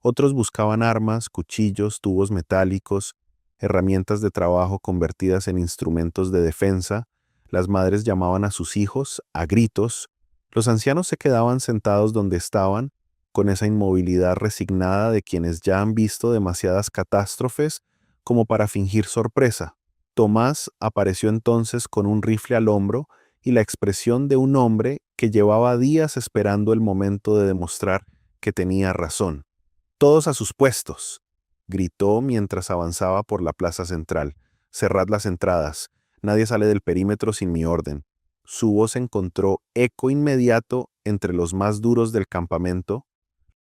[SPEAKER 1] Otros buscaban armas, cuchillos, tubos metálicos, herramientas de trabajo convertidas en instrumentos de defensa. Las madres llamaban a sus hijos a gritos. Los ancianos se quedaban sentados donde estaban, con esa inmovilidad resignada de quienes ya han visto demasiadas catástrofes como para fingir sorpresa. Tomás apareció entonces con un rifle al hombro y la expresión de un hombre que llevaba días esperando el momento de demostrar que tenía razón. «Todos a sus puestos», gritó mientras avanzaba por la plaza central. «Cerrad las entradas. Nadie sale del perímetro sin mi orden». Su voz encontró eco inmediato entre los más duros del campamento.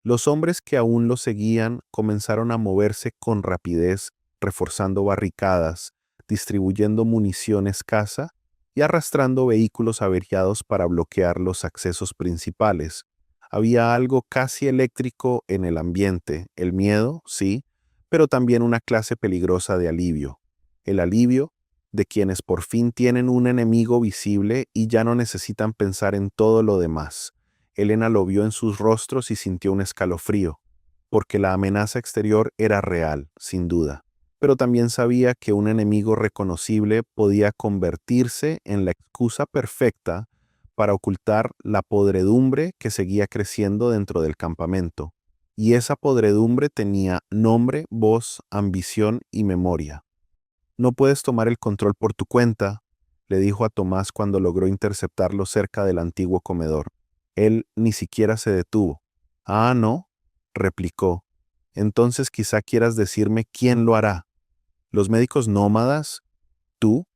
[SPEAKER 1] Los hombres que aún lo seguían comenzaron a moverse con rapidez, reforzando barricadas, distribuyendo munición escasa y arrastrando vehículos averiados para bloquear los accesos principales. Había algo casi eléctrico en el ambiente, el miedo, sí, pero también una clase peligrosa de alivio. El alivio de quienes por fin tienen un enemigo visible y ya no necesitan pensar en todo lo demás. Elena lo vio en sus rostros y sintió un escalofrío, porque la amenaza exterior era real, sin duda, pero también sabía que un enemigo reconocible podía convertirse en la excusa perfecta para ocultar la podredumbre que seguía creciendo dentro del campamento. Y esa podredumbre tenía nombre, voz, ambición y memoria. «No puedes tomar el control por tu cuenta», le dijo a Tomás cuando logró interceptarlo cerca del antiguo comedor. Él ni siquiera se detuvo. «Ah, ¿no?», replicó. «Entonces quizá quieras decirme quién lo hará. ¿Los médicos nómadas? ¿Tú?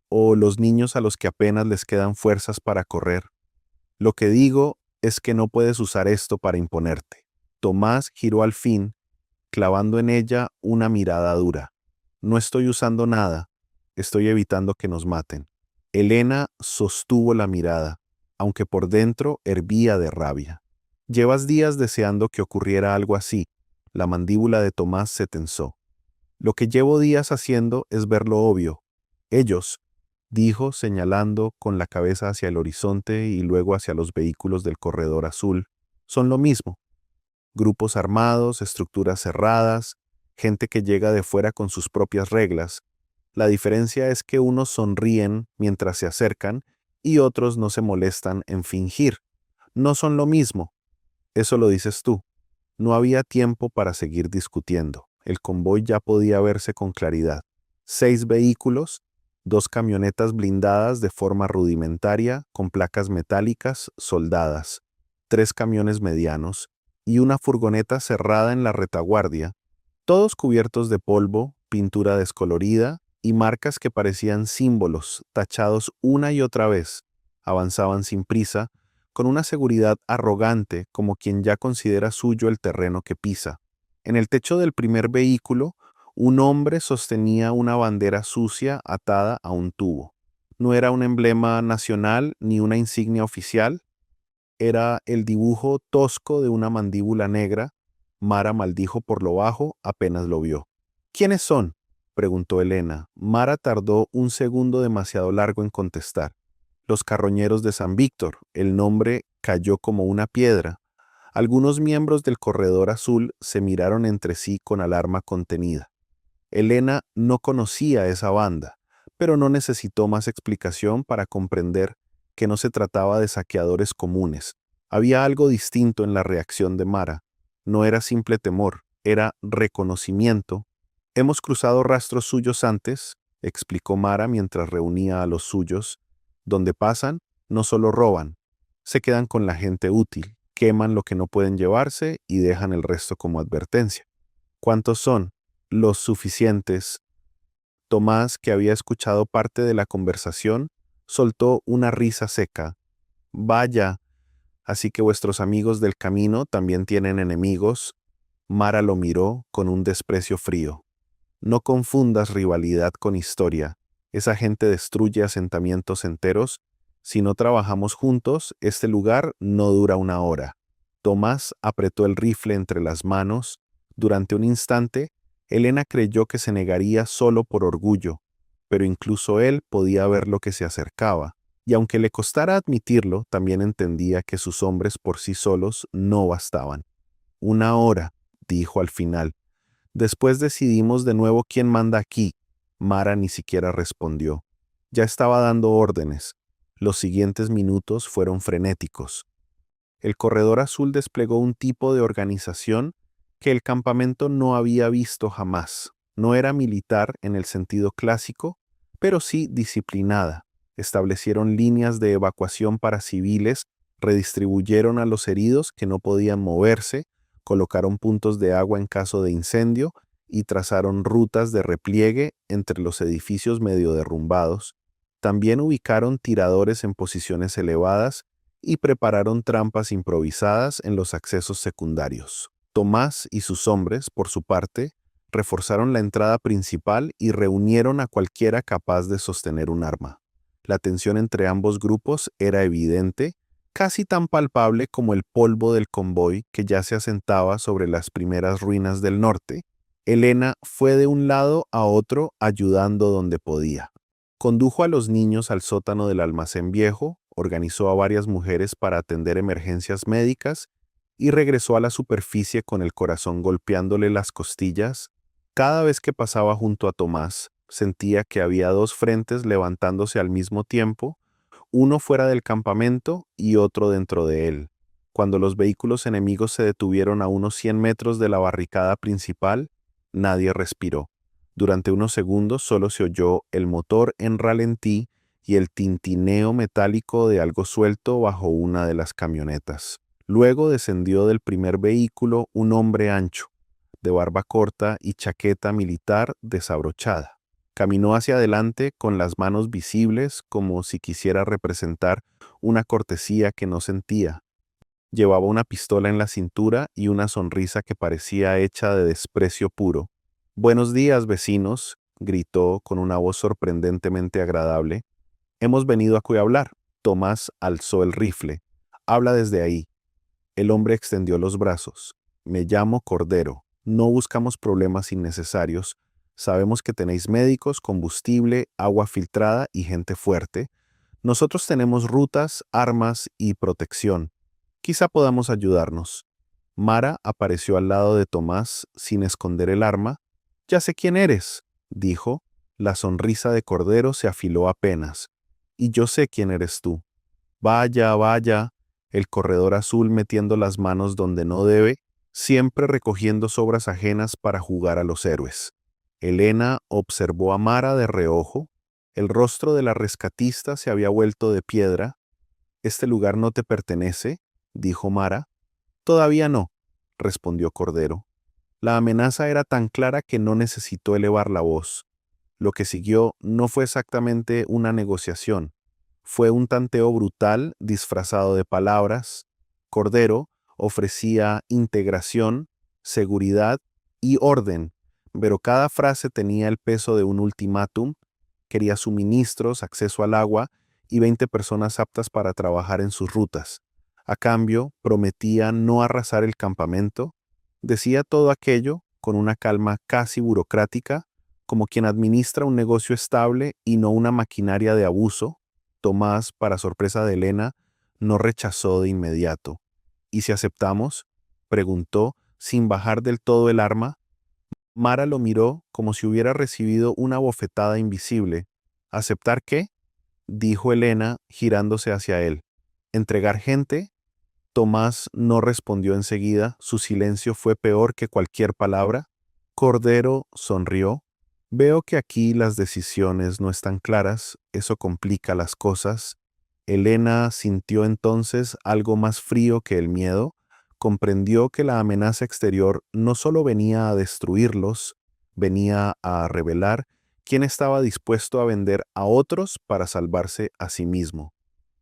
[SPEAKER 1] ¿O los niños a los que apenas les quedan fuerzas para correr? Lo que digo es que no puedes usar esto para imponerte». Tomás giró al fin, clavando en ella una mirada dura. «No estoy usando nada, estoy evitando que nos maten». Elena sostuvo la mirada, aunque por dentro hervía de rabia. «Llevas días deseando que ocurriera algo así». La mandíbula de Tomás se tensó. «Lo que llevo días haciendo es ver lo obvio. Ellos», dijo señalando con la cabeza hacia el horizonte y luego hacia los vehículos del corredor azul, «son lo mismo. Grupos armados, estructuras cerradas, gente que llega de fuera con sus propias reglas. La diferencia es que unos sonríen mientras se acercan y otros no se molestan en fingir. No son lo mismo. Eso lo dices tú». No había tiempo para seguir discutiendo. El convoy ya podía verse con claridad. 6 vehículos, 2 camionetas blindadas de forma rudimentaria con placas metálicas soldadas, 3 camiones medianos y una furgoneta cerrada en la retaguardia, todos cubiertos de polvo, pintura descolorida y marcas que parecían símbolos, tachados una y otra vez. Avanzaban sin prisa, con una seguridad arrogante como quien ya considera suyo el terreno que pisa. En el techo del primer vehículo, un hombre sostenía una bandera sucia atada a un tubo. No era un emblema nacional ni una insignia oficial, era el dibujo tosco de una mandíbula negra. Mara maldijo por lo bajo apenas lo vio. «¿Quiénes son?», preguntó Elena. Mara tardó un segundo demasiado largo en contestar. «Los carroñeros de San Víctor». El nombre cayó como una piedra. Algunos miembros del corredor azul se miraron entre sí con alarma contenida. Elena no conocía esa banda, pero no necesitó más explicación para comprender que no se trataba de saqueadores comunes. Había algo distinto en la reacción de Mara. No era simple temor, era reconocimiento. «Hemos cruzado rastros suyos antes», explicó Mara mientras reunía a los suyos. «Donde pasan, no solo roban, se quedan con la gente útil, queman lo que no pueden llevarse y dejan el resto como advertencia». «¿Cuántos son?». «Los suficientes». Tomás, que había escuchado parte de la conversación, soltó una risa seca. «Vaya, así que vuestros amigos del camino también tienen enemigos». Mara lo miró con un desprecio frío. «No confundas rivalidad con historia. Esa gente destruye asentamientos enteros. Si no trabajamos juntos, este lugar no dura una hora». Tomás apretó el rifle entre las manos. Durante un instante, Elena creyó que se negaría solo por orgullo, pero incluso él podía ver lo que se acercaba, y aunque le costara admitirlo, también entendía que sus hombres por sí solos no bastaban. «Una hora», dijo al final. «Después decidimos de nuevo quién manda aquí». Mara ni siquiera respondió. Ya estaba dando órdenes. Los siguientes minutos fueron frenéticos. El corredor azul desplegó un tipo de organización que el campamento no había visto jamás. No era militar en el sentido clásico, pero sí disciplinada. Establecieron líneas de evacuación para civiles, redistribuyeron a los heridos que no podían moverse, colocaron puntos de agua en caso de incendio y trazaron rutas de repliegue entre los edificios medio derrumbados. También ubicaron tiradores en posiciones elevadas y prepararon trampas improvisadas en los accesos secundarios. Tomás y sus hombres, por su parte, reforzaron la entrada principal y reunieron a cualquiera capaz de sostener un arma. La tensión entre ambos grupos era evidente, casi tan palpable como el polvo del convoy que ya se asentaba sobre las primeras ruinas del norte. Elena fue de un lado a otro ayudando donde podía. Condujo a los niños al sótano del almacén viejo, organizó a varias mujeres para atender emergencias médicas y regresó a la superficie con el corazón golpeándole las costillas. Cada vez que pasaba junto a Tomás, sentía que había dos frentes levantándose al mismo tiempo, uno fuera del campamento y otro dentro de él. Cuando los vehículos enemigos se detuvieron a unos 100 metros de la barricada principal, nadie respiró. Durante unos segundos solo se oyó el motor en ralentí y el tintineo metálico de algo suelto bajo una de las camionetas. Luego descendió del primer vehículo un hombre ancho, de barba corta y chaqueta militar desabrochada. Caminó hacia adelante con las manos visibles como si quisiera representar una cortesía que no sentía. Llevaba una pistola en la cintura y una sonrisa que parecía hecha de desprecio puro. «Buenos días, vecinos», gritó con una voz sorprendentemente agradable. «Hemos venido a hablar». Tomás alzó el rifle. «Habla desde ahí». El hombre extendió los brazos. «Me llamo Cordero. No buscamos problemas innecesarios. Sabemos que tenéis médicos, combustible, agua filtrada y gente fuerte. Nosotros tenemos rutas, armas y protección. Quizá podamos ayudarnos». Mara apareció al lado de Tomás sin esconder el arma. «Ya sé quién eres», dijo. La sonrisa de Cordero se afiló apenas. «Y yo sé quién eres tú». «Vaya, vaya», el corredor azul metiendo las manos donde no debe, siempre recogiendo sobras ajenas para jugar a los héroes. Elena observó a Mara de reojo. El rostro de la rescatista se había vuelto de piedra. «¿Este lugar no te pertenece?», dijo Mara. «Todavía no», respondió Cordero. La amenaza era tan clara que no necesitó elevar la voz. Lo que siguió no fue exactamente una negociación. Fue un tanteo brutal disfrazado de palabras. Cordero ofrecía integración, seguridad y orden, pero cada frase tenía el peso de un ultimátum. Quería suministros, acceso al agua y 20 personas aptas para trabajar en sus rutas. A cambio, prometía no arrasar el campamento. Decía todo aquello con una calma casi burocrática, como quien administra un negocio estable y no una maquinaria de abuso. Tomás, para sorpresa de Elena, no rechazó de inmediato. «¿Y si aceptamos?», preguntó, sin bajar del todo el arma. Mara lo miró como si hubiera recibido una bofetada invisible. «¿Aceptar qué?», dijo Elena, girándose hacia él. «¿Entregar gente?». Tomás no respondió enseguida. Su silencio fue peor que cualquier palabra. Cordero sonrió. «Veo que aquí las decisiones no están claras. Eso complica las cosas». Elena sintió entonces algo más frío que el miedo. Comprendió que la amenaza exterior no solo venía a destruirlos, venía a revelar quién estaba dispuesto a vender a otros para salvarse a sí mismo.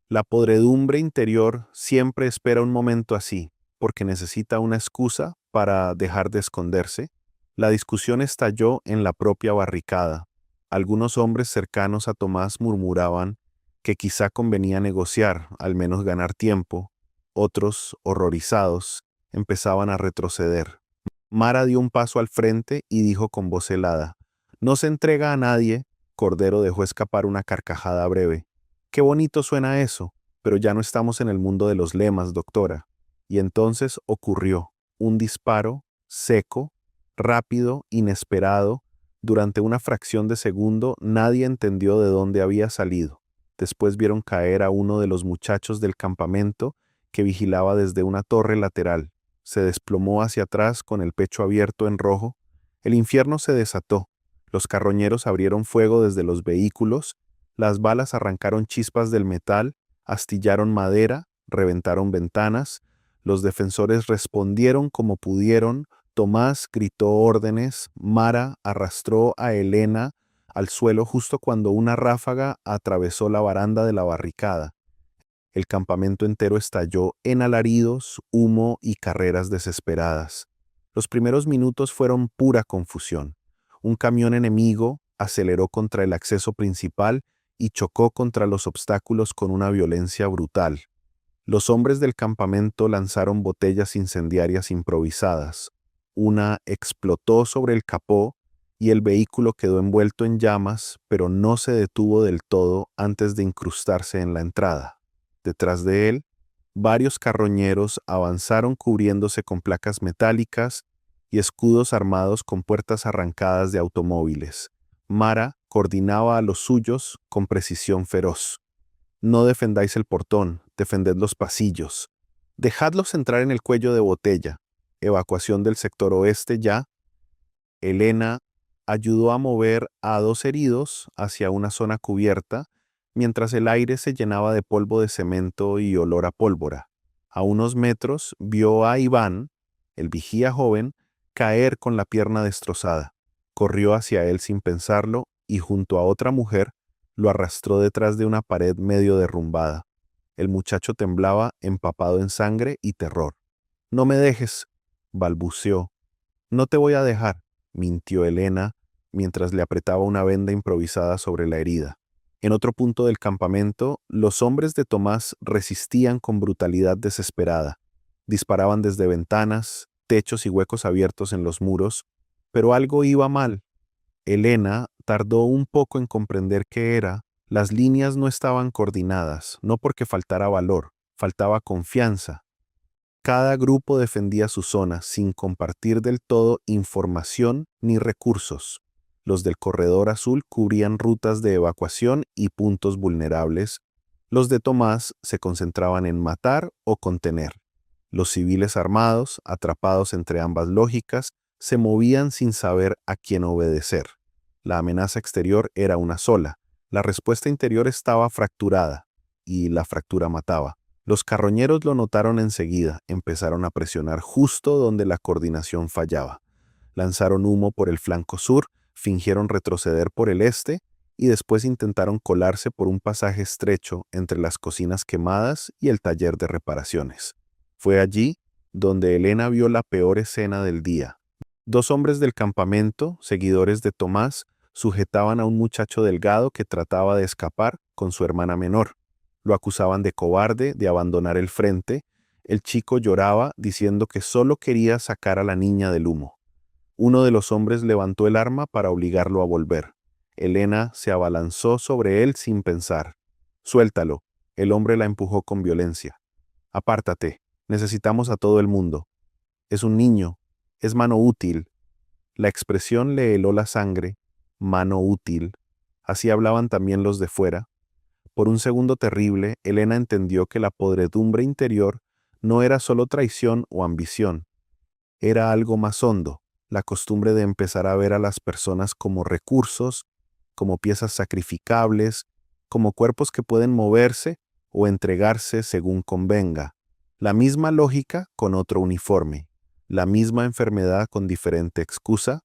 [SPEAKER 1] La podredumbre interior siempre espera un momento así, porque necesita una excusa para dejar de esconderse. La discusión estalló en la propia barricada. Algunos hombres cercanos a Tomás murmuraban que quizá convenía negociar, al menos ganar tiempo. Otros, horrorizados, empezaban a retroceder. Mara dio un paso al frente y dijo con voz helada: «No se entrega a nadie». Cordero dejó escapar una carcajada breve. «Qué bonito suena eso, pero ya no estamos en el mundo de los lemas, doctora». Y entonces ocurrió un disparo seco, rápido, inesperado. Durante una fracción de segundo nadie entendió de dónde había salido. Después vieron caer a uno de los muchachos del campamento que vigilaba desde una torre lateral. Se desplomó hacia atrás con el pecho abierto en rojo. El infierno se desató. Los carroñeros abrieron fuego desde los vehículos. Las balas arrancaron chispas del metal, astillaron madera, reventaron ventanas. Los defensores respondieron como pudieron. Tomás gritó órdenes. Mara arrastró a Elena al suelo justo cuando una ráfaga atravesó la baranda de la barricada. El campamento entero estalló en alaridos, humo y carreras desesperadas. Los primeros minutos fueron pura confusión. Un camión enemigo aceleró contra el acceso principal y chocó contra los obstáculos con una violencia brutal. Los hombres del campamento lanzaron botellas incendiarias improvisadas. Una explotó sobre el capó y el vehículo quedó envuelto en llamas, pero no se detuvo del todo antes de incrustarse en la entrada. Detrás de él, varios carroñeros avanzaron cubriéndose con placas metálicas y escudos armados con puertas arrancadas de automóviles. Mara coordinaba a los suyos con precisión feroz. «No defendáis el portón, defended los pasillos. Dejadlos entrar en el cuello de botella. Evacuación del sector oeste ya». Elena ayudó a mover a 2 heridos hacia una zona cubierta, mientras el aire se llenaba de polvo de cemento y olor a pólvora. A unos metros vio a Iván, el vigía joven, caer con la pierna destrozada. Corrió hacia él sin pensarlo y junto a otra mujer lo arrastró detrás de una pared medio derrumbada. El muchacho temblaba, empapado en sangre y terror. «No me dejes», balbuceó. «No te voy a dejar», mintió Elena, mientras le apretaba una venda improvisada sobre la herida. En otro punto del campamento, los hombres de Tomás resistían con brutalidad desesperada. Disparaban desde ventanas, techos y huecos abiertos en los muros, pero algo iba mal. Elena tardó un poco en comprender qué era. Las líneas no estaban coordinadas, no porque faltara valor, faltaba confianza. Cada grupo defendía su zona sin compartir del todo información ni recursos. Los del corredor azul cubrían rutas de evacuación y puntos vulnerables. Los de Tomás se concentraban en matar o contener. Los civiles armados, atrapados entre ambas lógicas, se movían sin saber a quién obedecer. La amenaza exterior era una sola. La respuesta interior estaba fracturada, y la fractura mataba. Los carroñeros lo notaron enseguida, empezaron a presionar justo donde la coordinación fallaba. Lanzaron humo por el flanco sur, fingieron retroceder por el este y después intentaron colarse por un pasaje estrecho entre las cocinas quemadas y el taller de reparaciones. Fue allí donde Elena vio la peor escena del día. 2 hombres del campamento, seguidores de Tomás, sujetaban a un muchacho delgado que trataba de escapar con su hermana menor. Lo acusaban de cobarde, de abandonar el frente. El chico lloraba diciendo que solo quería sacar a la niña del humo. Uno de los hombres levantó el arma para obligarlo a volver. Elena se abalanzó sobre él sin pensar. «Suéltalo». El hombre la empujó con violencia. «Apártate. Necesitamos a todo el mundo. Es un niño. Es mano útil». La expresión le heló la sangre. Mano útil. Así hablaban también los de fuera. Por un segundo terrible, Elena entendió que la podredumbre interior no era solo traición o ambición. Era algo más hondo, la costumbre de empezar a ver a las personas como recursos, como piezas sacrificables, como cuerpos que pueden moverse o entregarse según convenga. La misma lógica con otro uniforme, la misma enfermedad con diferente excusa.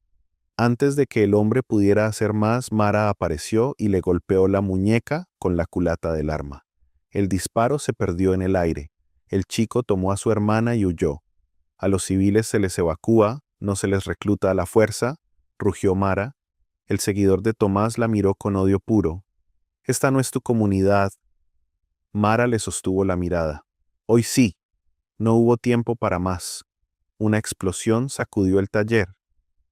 [SPEAKER 1] Antes de que el hombre pudiera hacer más, Mara apareció y le golpeó la muñeca con la culata del arma. El disparo se perdió en el aire. El chico tomó a su hermana y huyó. «A los civiles se les evacúa, no se les recluta a la fuerza», rugió Mara. El seguidor de Tomás la miró con odio puro. «Esta no es tu comunidad». Mara le sostuvo la mirada. «Hoy sí, No hubo tiempo para más. Una explosión sacudió el taller.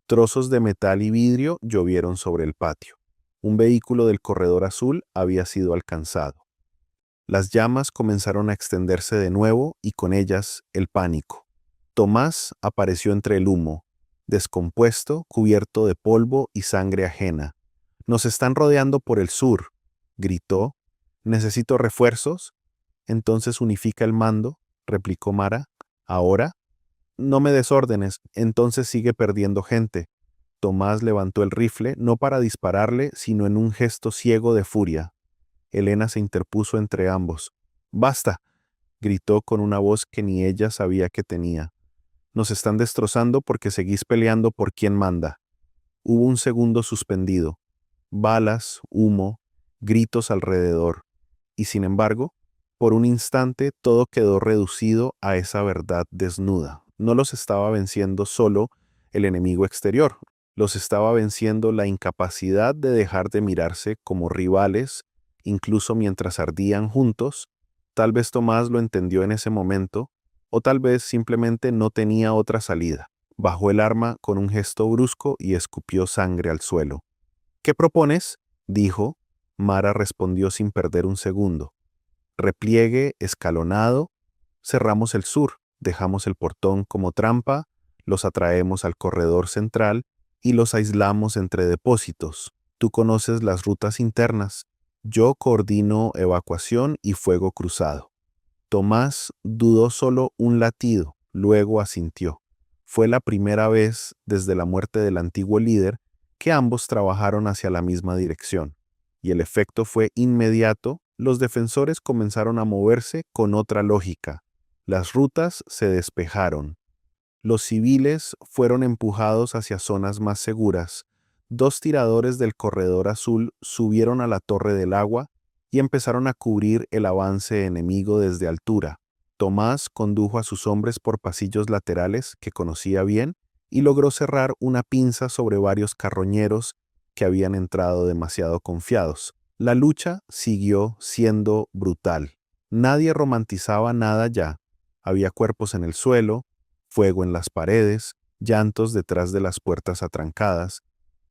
[SPEAKER 1] Trozos de metal y vidrio llovieron sobre el patio. Un vehículo del corredor azul había sido alcanzado. Las llamas comenzaron a extenderse de nuevo y con ellas el pánico. Tomás apareció entre el humo, descompuesto, cubierto de polvo y sangre ajena. «Nos están rodeando por el sur», gritó. «¿Necesito refuerzos?» «Entonces unifica el mando», replicó Mara. «¿Ahora?» «No me des órdenes, entonces sigue perdiendo gente». Tomás levantó el rifle no para dispararle, sino en un gesto ciego de furia. Elena se interpuso entre ambos. «¡Basta!», gritó con una voz que ni ella sabía que tenía. «Nos están destrozando porque seguís peleando por quien manda». Hubo un segundo suspendido. Balas, humo, gritos alrededor. Y sin embargo, por un instante todo quedó reducido a esa verdad desnuda. No los estaba venciendo solo el enemigo exterior, los estaba venciendo la incapacidad de dejar de mirarse como rivales, incluso mientras ardían juntos. Tal vez Tomás lo entendió en ese momento, o tal vez simplemente no tenía otra salida. Bajó el arma con un gesto brusco y escupió sangre al suelo. «¿Qué propones?», dijo. Mara respondió sin perder un segundo. «Repliegue escalonado, cerramos el sur, dejamos el portón como trampa, los atraemos al corredor central y los aislamos entre depósitos. Tú conoces las rutas internas. Yo coordino evacuación y fuego cruzado». Tomás dudó solo un latido, luego asintió. Fue la primera vez desde la muerte del antiguo líder que ambos trabajaron hacia la misma dirección. Y el efecto fue inmediato. Los defensores comenzaron a moverse con otra lógica. Las rutas se despejaron. Los civiles fueron empujados hacia zonas más seguras. 2 tiradores del corredor azul subieron a la torre del agua y empezaron a cubrir el avance enemigo desde altura. Tomás condujo a sus hombres por pasillos laterales que conocía bien y logró cerrar una pinza sobre varios carroñeros que habían entrado demasiado confiados. La lucha siguió siendo brutal. Nadie romantizaba nada ya. Había cuerpos en el suelo, fuego en las paredes, llantos detrás de las puertas atrancadas,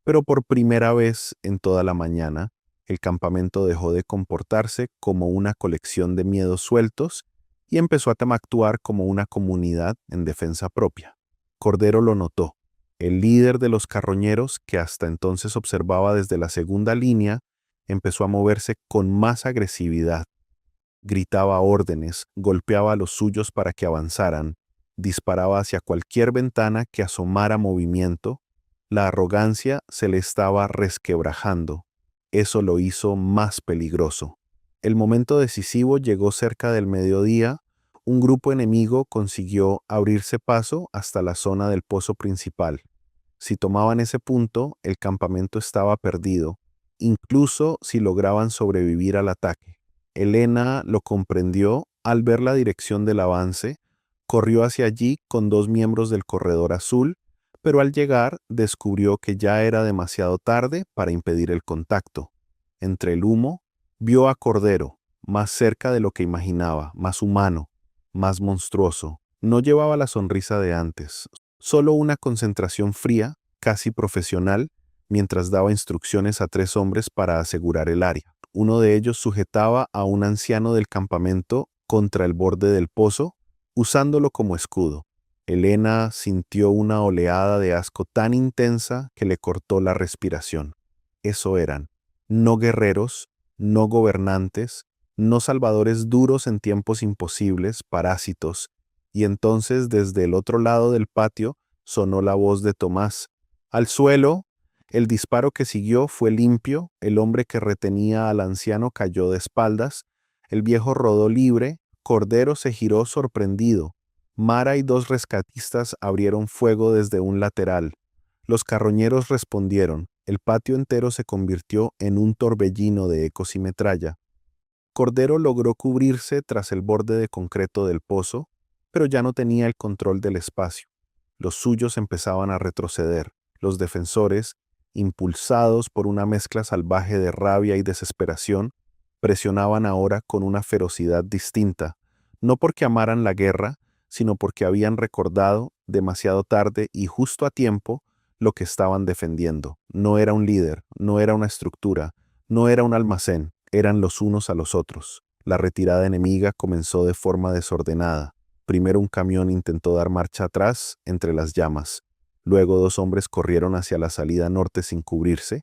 [SPEAKER 1] pero por primera vez en toda la mañana, el campamento dejó de comportarse como una colección de miedos sueltos y empezó a actuar como una comunidad en defensa propia. Cordero lo notó. El líder de los carroñeros, que hasta entonces observaba desde la segunda línea, empezó a moverse con más agresividad. Gritaba órdenes, golpeaba a los suyos para que avanzaran, disparaba hacia cualquier ventana que asomara movimiento. La arrogancia se le estaba resquebrajando. Eso lo hizo más peligroso. El momento decisivo llegó cerca del mediodía. Un grupo enemigo consiguió abrirse paso hasta la zona del pozo principal. Si tomaban ese punto, el campamento estaba perdido, incluso si lograban sobrevivir al ataque. Elena lo comprendió al ver la dirección del avance, corrió hacia allí con 2 miembros del corredor azul, pero al llegar descubrió que ya era demasiado tarde para impedir el contacto. Entre el humo, vio a Cordero, más cerca de lo que imaginaba, más humano, más monstruoso. No llevaba la sonrisa de antes, solo una concentración fría, casi profesional, mientras daba instrucciones a 3 hombres para asegurar el área. Uno de ellos sujetaba a un anciano del campamento contra el borde del pozo, usándolo como escudo. Elena sintió una oleada de asco tan intensa que le cortó la respiración. Eso eran, no guerreros, no gobernantes, no salvadores duros en tiempos imposibles, parásitos. Y entonces desde el otro lado del patio sonó la voz de Tomás. «Al suelo». El disparo que siguió fue limpio. El hombre que retenía al anciano cayó de espaldas. El viejo rodó libre. Cordero se giró sorprendido. Mara y 2 rescatistas abrieron fuego desde un lateral. Los carroñeros respondieron. El patio entero se convirtió en un torbellino de ecos y metralla. Cordero logró cubrirse tras el borde de concreto del pozo, pero ya no tenía el control del espacio. Los suyos empezaban a retroceder. Los defensores, impulsados por una mezcla salvaje de rabia y desesperación, presionaban ahora con una ferocidad distinta, no porque amaran la guerra, sino porque habían recordado demasiado tarde y justo a tiempo lo que estaban defendiendo. No era un líder, no era una estructura, no era un almacén, eran los unos a los otros. La retirada enemiga comenzó de forma desordenada. Primero un camión intentó dar marcha atrás entre las llamas. Luego 2 hombres corrieron hacia la salida norte sin cubrirse.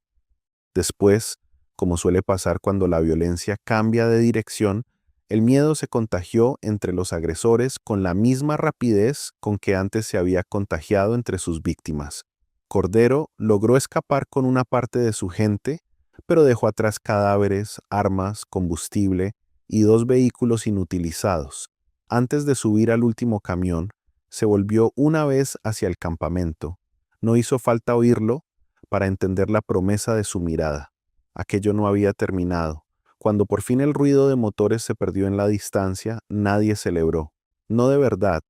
[SPEAKER 1] Después, como suele pasar cuando la violencia cambia de dirección, el miedo se contagió entre los agresores con la misma rapidez con que antes se había contagiado entre sus víctimas. Cordero logró escapar con una parte de su gente, pero dejó atrás cadáveres, armas, combustible y 2 vehículos inutilizados. Antes de subir al último camión, se volvió una vez hacia el campamento. No hizo falta oírlo para entender la promesa de su mirada. Aquello no había terminado. Cuando por fin el ruido de motores se perdió en la distancia, nadie celebró. No de verdad.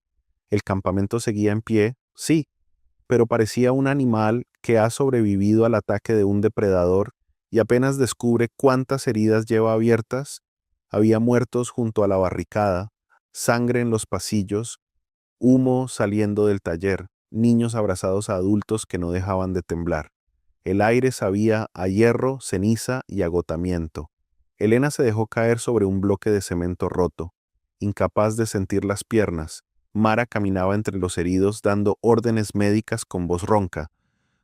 [SPEAKER 1] El campamento seguía en pie, sí, pero parecía un animal que ha sobrevivido al ataque de un depredador y apenas descubre cuántas heridas lleva abiertas. Había muertos junto a la barricada, sangre en los pasillos, humo saliendo del taller, niños abrazados a adultos que no dejaban de temblar. El aire sabía a hierro, ceniza y agotamiento. Elena se dejó caer sobre un bloque de cemento roto. Incapaz de sentir las piernas, Mara caminaba entre los heridos dando órdenes médicas con voz ronca.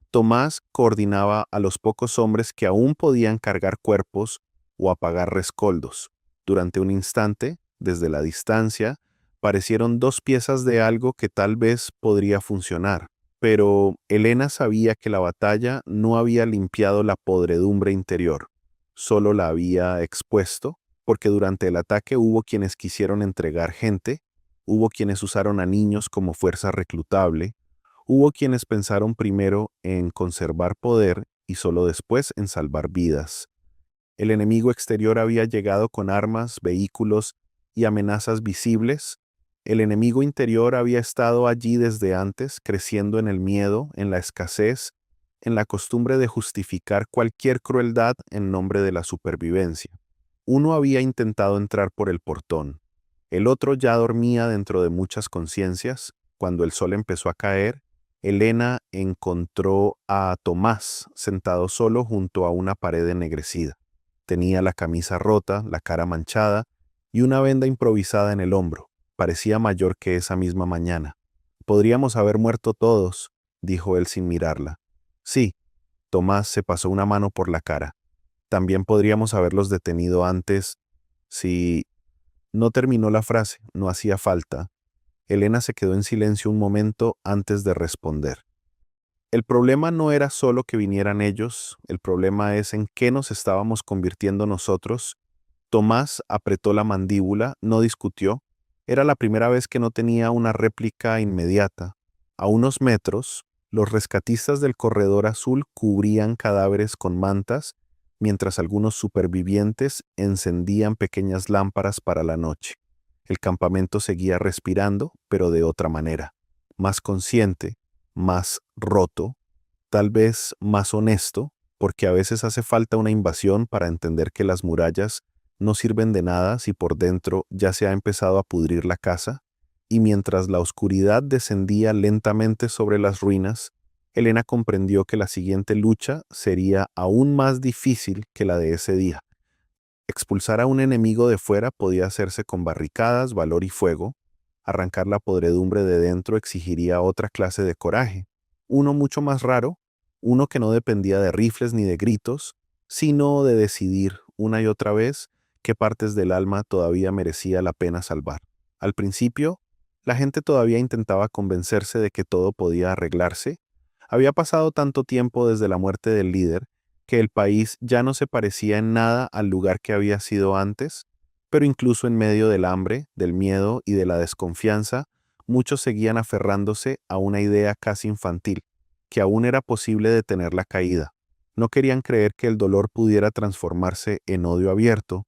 [SPEAKER 1] Tomás coordinaba a los pocos hombres que aún podían cargar cuerpos o apagar rescoldos. Durante un instante, desde la distancia, parecieron 2 piezas de algo que tal vez podría funcionar. Pero Elena sabía que la batalla no había limpiado la podredumbre interior, solo la había expuesto, porque durante el ataque hubo quienes quisieron entregar gente, hubo quienes usaron a niños como fuerza reclutable, hubo quienes pensaron primero en conservar poder y solo después en salvar vidas. El enemigo exterior había llegado con armas, vehículos y amenazas visibles. El enemigo interior había estado allí desde antes, creciendo en el miedo, en la escasez, en la costumbre de justificar cualquier crueldad en nombre de la supervivencia. Uno había intentado entrar por el portón. El otro ya dormía dentro de muchas conciencias. Cuando el sol empezó a caer, Elena encontró a Tomás sentado solo junto a una pared ennegrecida. Tenía la camisa rota, la cara manchada y una venda improvisada en el hombro. Parecía mayor que esa misma mañana. «Podríamos haber muerto todos», dijo él sin mirarla. «Sí», Tomás se pasó una mano por la cara. «También podríamos haberlos detenido antes si...» No terminó la frase, no hacía falta. Elena se quedó en silencio un momento antes de responder. El problema no era solo que vinieran ellos, el problema es en qué nos estábamos convirtiendo nosotros. Tomás apretó la mandíbula, no discutió. Era la primera vez que no tenía una réplica inmediata. A unos metros, los rescatistas del corredor azul cubrían cadáveres con mantas, mientras algunos supervivientes encendían pequeñas lámparas para la noche. El campamento seguía respirando, pero de otra manera, más consciente, más roto, tal vez más honesto, porque a veces hace falta una invasión para entender que las murallas no sirven de nada si por dentro ya se ha empezado a pudrir la casa, y mientras la oscuridad descendía lentamente sobre las ruinas, Elena comprendió que la siguiente lucha sería aún más difícil que la de ese día. Expulsar a un enemigo de fuera podía hacerse con barricadas, valor y fuego. Arrancar la podredumbre de dentro exigiría otra clase de coraje, uno mucho más raro, uno que no dependía de rifles ni de gritos, sino de decidir una y otra vez qué partes del alma todavía merecía la pena salvar. Al principio, la gente todavía intentaba convencerse de que todo podía arreglarse. Había pasado tanto tiempo desde la muerte del líder que el país ya no se parecía en nada al lugar que había sido antes, pero incluso en medio del hambre, del miedo y de la desconfianza, muchos seguían aferrándose a una idea casi infantil, que aún era posible detener la caída. No querían creer que el dolor pudiera transformarse en odio abierto.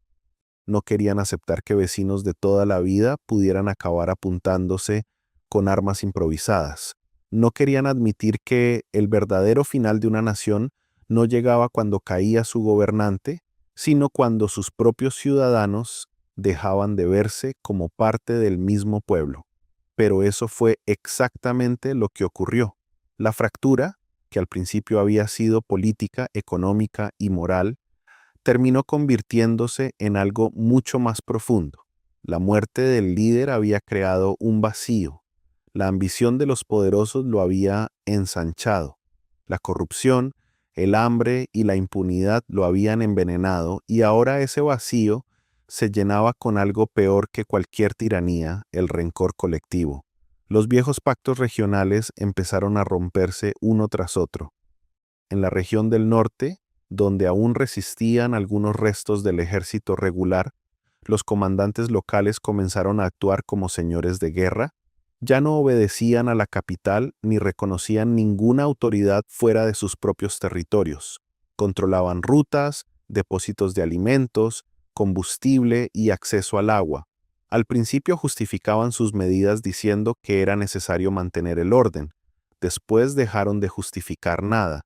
[SPEAKER 1] No querían aceptar que vecinos de toda la vida pudieran acabar apuntándose con armas improvisadas. No querían admitir que el verdadero final de una nación no llegaba cuando caía su gobernante, sino cuando sus propios ciudadanos dejaban de verse como parte del mismo pueblo. pero eso fue exactamente lo que ocurrió. La fractura, que al principio había sido política, económica y moral, terminó convirtiéndose en algo mucho más profundo. La muerte del líder había creado un vacío. La ambición de los poderosos lo había ensanchado. La corrupción, el hambre y la impunidad lo habían envenenado, y ahora ese vacío se llenaba con algo peor que cualquier tiranía, el rencor colectivo. Los viejos pactos regionales empezaron a romperse uno tras otro. En la región del norte, donde aún resistían algunos restos del ejército regular, los comandantes locales comenzaron a actuar como señores de guerra. Ya no obedecían a la capital ni reconocían ninguna autoridad fuera de sus propios territorios. Controlaban rutas, depósitos de alimentos, combustible y acceso al agua. Al principio justificaban sus medidas diciendo que era necesario mantener el orden. Después dejaron de justificar nada.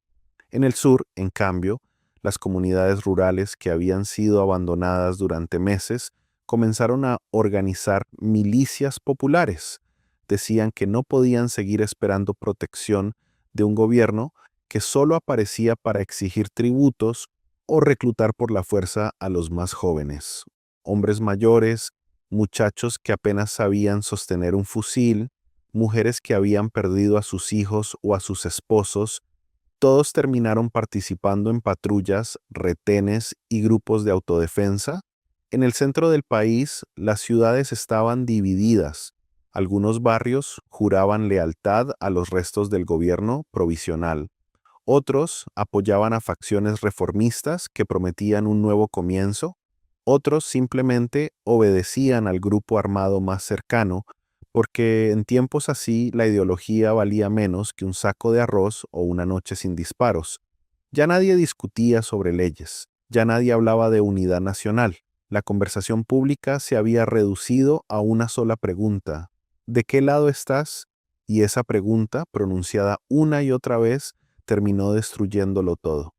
[SPEAKER 1] En el sur, en cambio, las comunidades rurales que habían sido abandonadas durante meses comenzaron a organizar milicias populares. Decían que no podían seguir esperando protección de un gobierno que solo aparecía para exigir tributos o reclutar por la fuerza a los más jóvenes. Hombres mayores, muchachos que apenas sabían sostener un fusil, mujeres que habían perdido a sus hijos o a sus esposos, todos terminaron participando en patrullas, retenes y grupos de autodefensa. En el centro del país, las ciudades estaban divididas. Algunos barrios juraban lealtad a los restos del gobierno provisional. Otros apoyaban a facciones reformistas que prometían un nuevo comienzo. Otros simplemente obedecían al grupo armado más cercano, porque en tiempos así la ideología valía menos que un saco de arroz o una noche sin disparos. Ya nadie discutía sobre leyes, ya nadie hablaba de unidad nacional. La conversación pública se había reducido a una sola pregunta: ¿de qué lado estás? Y esa pregunta, pronunciada una y otra vez, terminó destruyéndolo todo.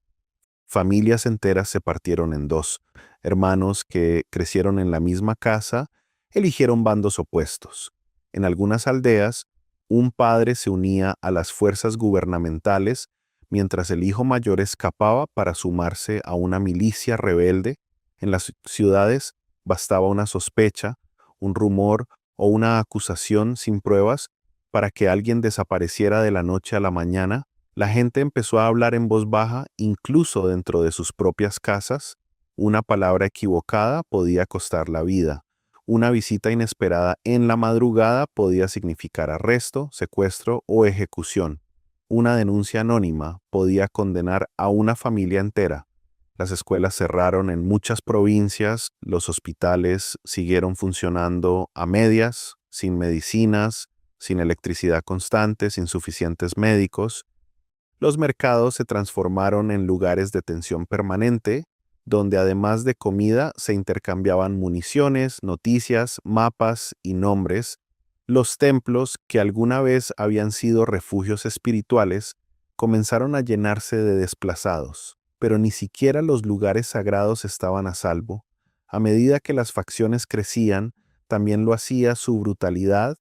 [SPEAKER 1] Familias enteras se partieron en dos. Hermanos que crecieron en la misma casa eligieron bandos opuestos. En algunas aldeas, un padre se unía a las fuerzas gubernamentales mientras el hijo mayor escapaba para sumarse a una milicia rebelde. En las ciudades bastaba una sospecha, un rumor o una acusación sin pruebas para que alguien desapareciera de la noche a la mañana. La gente empezó a hablar en voz baja, incluso dentro de sus propias casas. Una palabra equivocada podía costar la vida. Una visita inesperada en la madrugada podía significar arresto, secuestro o ejecución. Una denuncia anónima podía condenar a una familia entera. Las escuelas cerraron en muchas provincias, los hospitales siguieron funcionando a medias, sin medicinas, sin electricidad constante, sin suficientes médicos. Los mercados se transformaron en lugares de tensión permanente, donde además de comida se intercambiaban municiones, noticias, mapas y nombres. Los templos, que alguna vez habían sido refugios espirituales, comenzaron a llenarse de desplazados, pero ni siquiera los lugares sagrados estaban a salvo. A medida que las facciones crecían, también lo hacía su brutalidad.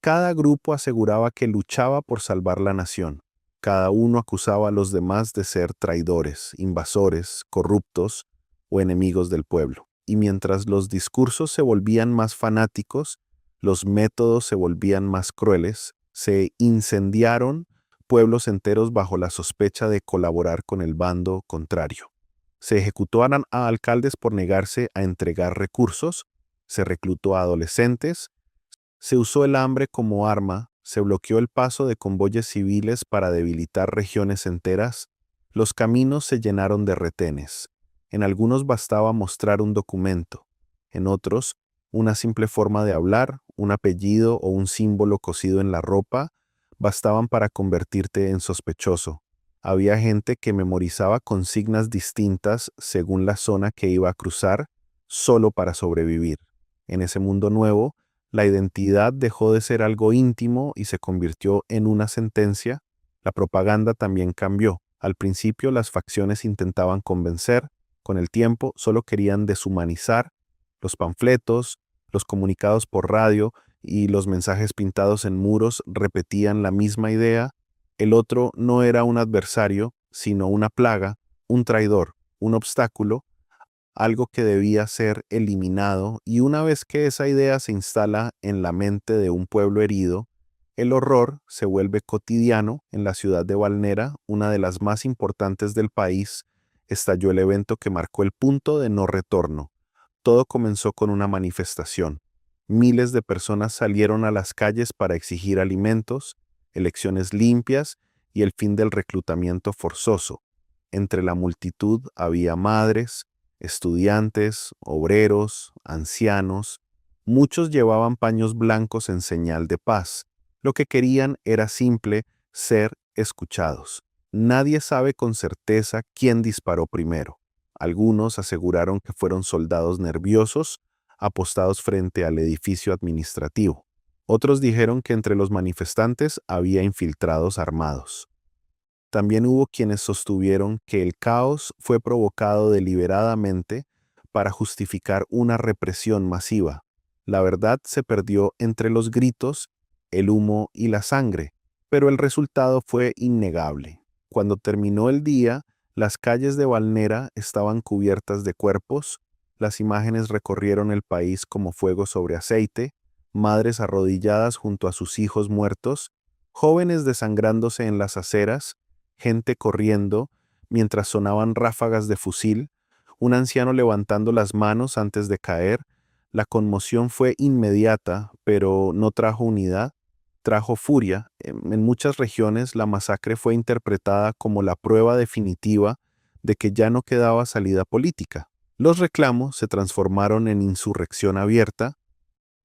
[SPEAKER 1] Cada grupo aseguraba que luchaba por salvar la nación. Cada uno acusaba a los demás de ser traidores, invasores, corruptos o enemigos del pueblo. Y mientras los discursos se volvían más fanáticos, los métodos se volvían más crueles, se incendiaron pueblos enteros bajo la sospecha de colaborar con el bando contrario. Se ejecutaron a alcaldes por negarse a entregar recursos, se reclutó a adolescentes, se usó el hambre como arma, se bloqueó el paso de convoyes civiles para debilitar regiones enteras. Los caminos se llenaron de retenes. En algunos bastaba mostrar un documento, en otros, una simple forma de hablar, un apellido o un símbolo cosido en la ropa, bastaban para convertirte en sospechoso. Había gente que memorizaba consignas distintas según la zona que iba a cruzar, solo para sobrevivir. En ese mundo nuevo, la identidad dejó de ser algo íntimo y se convirtió en una sentencia. La propaganda también cambió. Al principio las facciones intentaban convencer, con el tiempo solo querían deshumanizar. Los panfletos, los comunicados por radio y los mensajes pintados en muros repetían la misma idea. El otro no era un adversario, sino una plaga, un traidor, un obstáculo, algo que debía ser eliminado, y una vez que esa idea se instala en la mente de un pueblo herido, el horror se vuelve cotidiano. En la ciudad de Valnera, una de las más importantes del país, estalló el evento que marcó el punto de no retorno. Todo comenzó con una manifestación. Miles de personas salieron a las calles para exigir alimentos, elecciones limpias y el fin del reclutamiento forzoso. Entre la multitud había madres, estudiantes, obreros, ancianos. Muchos llevaban paños blancos en señal de paz. Lo que querían era simple: ser escuchados. Nadie sabe con certeza quién disparó primero. Algunos aseguraron que fueron soldados nerviosos apostados frente al edificio administrativo. Otros dijeron que entre los manifestantes había infiltrados armados. También hubo quienes sostuvieron que el caos fue provocado deliberadamente para justificar una represión masiva. La verdad se perdió entre los gritos, el humo y la sangre, pero el resultado fue innegable. Cuando terminó el día, las calles de Valnera estaban cubiertas de cuerpos. Las imágenes recorrieron el país como fuego sobre aceite: madres arrodilladas junto a sus hijos muertos, jóvenes desangrándose en las aceras, gente corriendo mientras sonaban ráfagas de fusil, un anciano levantando las manos antes de caer. La conmoción fue inmediata, pero no trajo unidad, trajo furia. En muchas regiones la masacre fue interpretada como la prueba definitiva de que ya no quedaba salida política. Los reclamos se transformaron en insurrección abierta.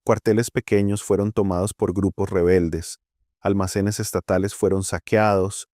[SPEAKER 1] Cuarteles pequeños fueron tomados por grupos rebeldes, almacenes estatales fueron saqueados,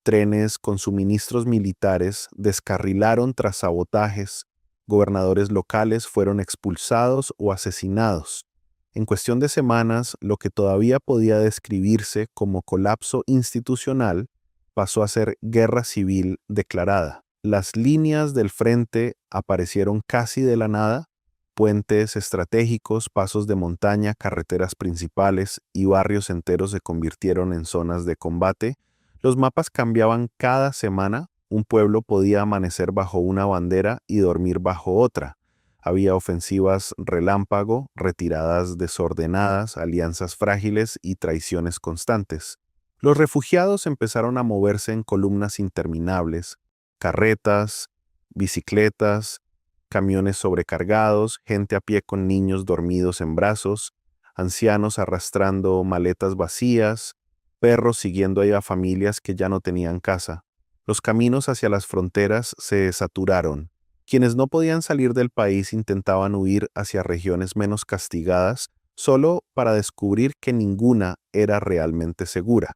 [SPEAKER 1] trenes con suministros militares descarrilaron tras sabotajes, gobernadores locales fueron expulsados o asesinados. En cuestión de semanas, lo que todavía podía describirse como colapso institucional pasó a ser guerra civil declarada. Las líneas del frente aparecieron casi de la nada: puentes estratégicos, pasos de montaña, carreteras principales y barrios enteros se convirtieron en zonas de combate. Los mapas cambiaban cada semana. Un pueblo podía amanecer bajo una bandera y dormir bajo otra. Había ofensivas relámpago, retiradas desordenadas, alianzas frágiles y traiciones constantes. Los refugiados empezaron a moverse en columnas interminables: carretas, bicicletas, camiones sobrecargados, gente a pie con niños dormidos en brazos, ancianos arrastrando maletas vacías, perros siguiendo a familias que ya no tenían casa. Los caminos hacia las fronteras se saturaron. Quienes no podían salir del país intentaban huir hacia regiones menos castigadas, solo para descubrir que ninguna era realmente segura.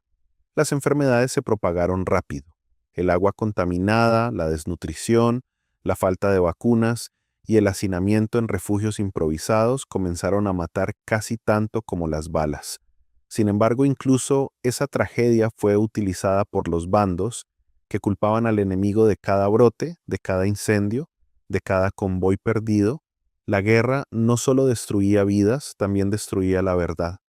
[SPEAKER 1] Las enfermedades se propagaron rápido: el agua contaminada, la desnutrición, la falta de vacunas y el hacinamiento en refugios improvisados comenzaron a matar casi tanto como las balas. Sin embargo, incluso esa tragedia fue utilizada por los bandos que culpaban al enemigo de cada brote, de cada incendio, de cada convoy perdido. La guerra no solo destruía vidas, también destruía la verdad.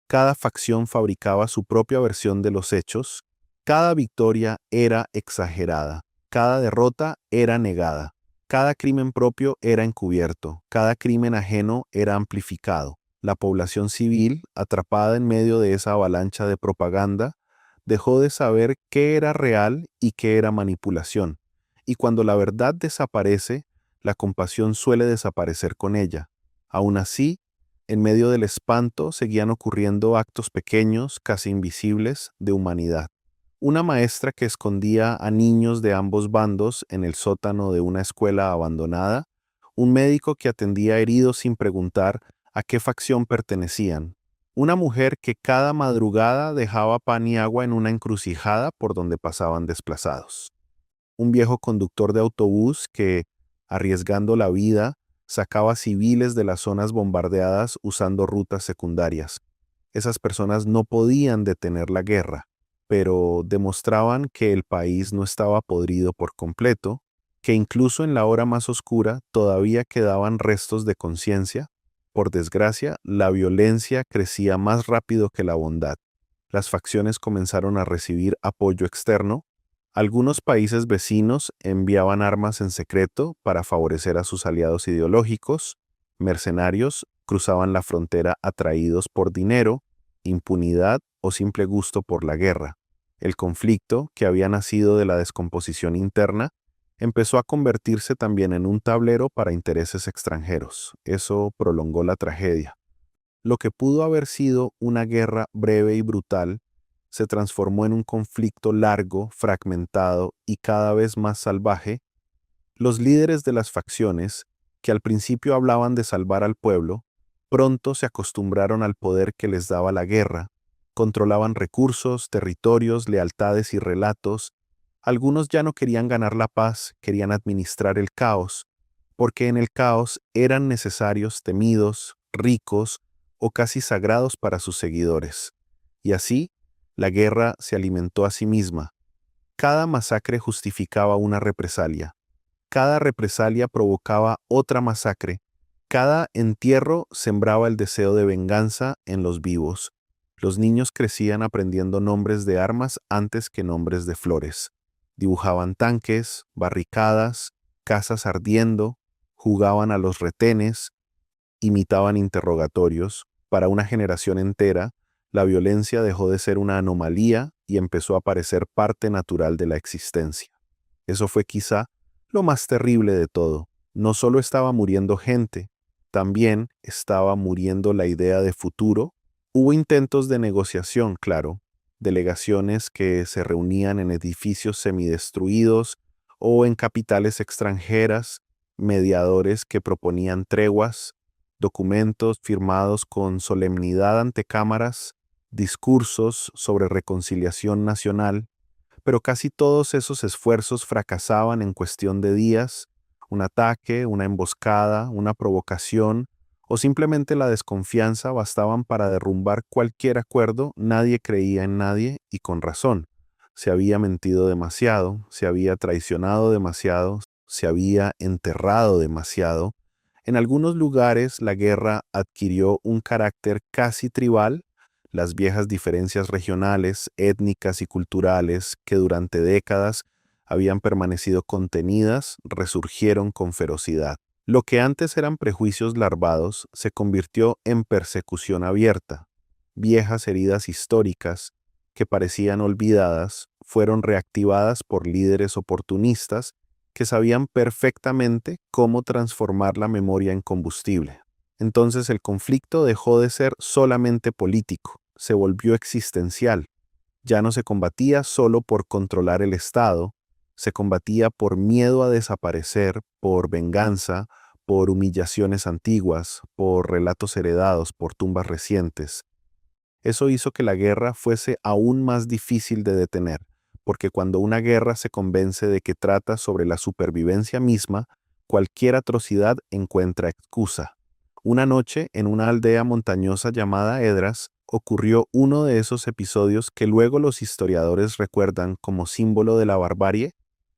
[SPEAKER 1] Cada facción fabricaba su propia versión de los hechos. Cada victoria era exagerada. Cada derrota era negada. Cada crimen propio era encubierto. Cada crimen ajeno era amplificado. La población civil, atrapada en medio de esa avalancha de propaganda, dejó de saber qué era real y qué era manipulación. Y cuando la verdad desaparece, la compasión suele desaparecer con ella. Aún así, en medio del espanto seguían ocurriendo actos pequeños, casi invisibles, de humanidad. Una maestra que escondía a niños de ambos bandos en el sótano de una escuela abandonada, un médico que atendía heridos sin preguntar a qué facción pertenecían, una mujer que cada madrugada dejaba pan y agua en una encrucijada por donde pasaban desplazados, un viejo conductor de autobús que, arriesgando la vida, sacaba civiles de las zonas bombardeadas usando rutas secundarias. Esas personas no podían detener la guerra, pero demostraban que el país no estaba podrido por completo, que incluso en la hora más oscura todavía quedaban restos de conciencia. Por desgracia, la violencia crecía más rápido que la bondad. Las facciones comenzaron a recibir apoyo externo. Algunos países vecinos enviaban armas en secreto para favorecer a sus aliados ideológicos. Mercenarios cruzaban la frontera atraídos por dinero, impunidad o simple gusto por la guerra. El conflicto, que había nacido de la descomposición interna, empezó a convertirse también en un tablero para intereses extranjeros. Eso prolongó la tragedia. Lo que pudo haber sido una guerra breve y brutal se transformó en un conflicto largo, fragmentado y cada vez más salvaje. Los líderes de las facciones, que al principio hablaban de salvar al pueblo, pronto se acostumbraron al poder que les daba la guerra, controlaban recursos, territorios, lealtades y relatos. Algunos ya no querían ganar la paz, querían administrar el caos, porque en el caos eran necesarios, temidos, ricos o casi sagrados para sus seguidores. Y así, la guerra se alimentó a sí misma. Cada masacre justificaba una represalia. Cada represalia provocaba otra masacre. Cada entierro sembraba el deseo de venganza en los vivos. Los niños crecían aprendiendo nombres de armas antes que nombres de flores. Dibujaban tanques, barricadas, casas ardiendo, jugaban a los retenes, imitaban interrogatorios. Para una generación entera, la violencia dejó de ser una anomalía y empezó a parecer parte natural de la existencia. Eso fue quizá lo más terrible de todo. No solo estaba muriendo gente, también estaba muriendo la idea de futuro. Hubo intentos de negociación, claro, delegaciones que se reunían en edificios semidestruidos o en capitales extranjeras, mediadores que proponían treguas, documentos firmados con solemnidad ante cámaras, discursos sobre reconciliación nacional, pero casi todos esos esfuerzos fracasaban en cuestión de días. Un ataque, una emboscada, una provocación o simplemente la desconfianza bastaban para derrumbar cualquier acuerdo. Nadie creía en nadie y con razón. Se había mentido demasiado, se había traicionado demasiado, se había enterrado demasiado. En algunos lugares la guerra adquirió un carácter casi tribal. Las viejas diferencias regionales, étnicas y culturales que durante décadas habían permanecido contenidas resurgieron con ferocidad. Lo que antes eran prejuicios larvados se convirtió en persecución abierta. Viejas heridas históricas que parecían olvidadas fueron reactivadas por líderes oportunistas que sabían perfectamente cómo transformar la memoria en combustible. Entonces el conflicto dejó de ser solamente político, se volvió existencial. Ya no se combatía solo por controlar el Estado, se combatía por miedo a desaparecer, por venganza, por humillaciones antiguas, por relatos heredados, por tumbas recientes. Eso hizo que la guerra fuese aún más difícil de detener, porque cuando una guerra se convence de que trata sobre la supervivencia misma, cualquier atrocidad encuentra excusa. Una noche, en una aldea montañosa llamada Edras, ocurrió uno de esos episodios que luego los historiadores recuerdan como símbolo de la barbarie.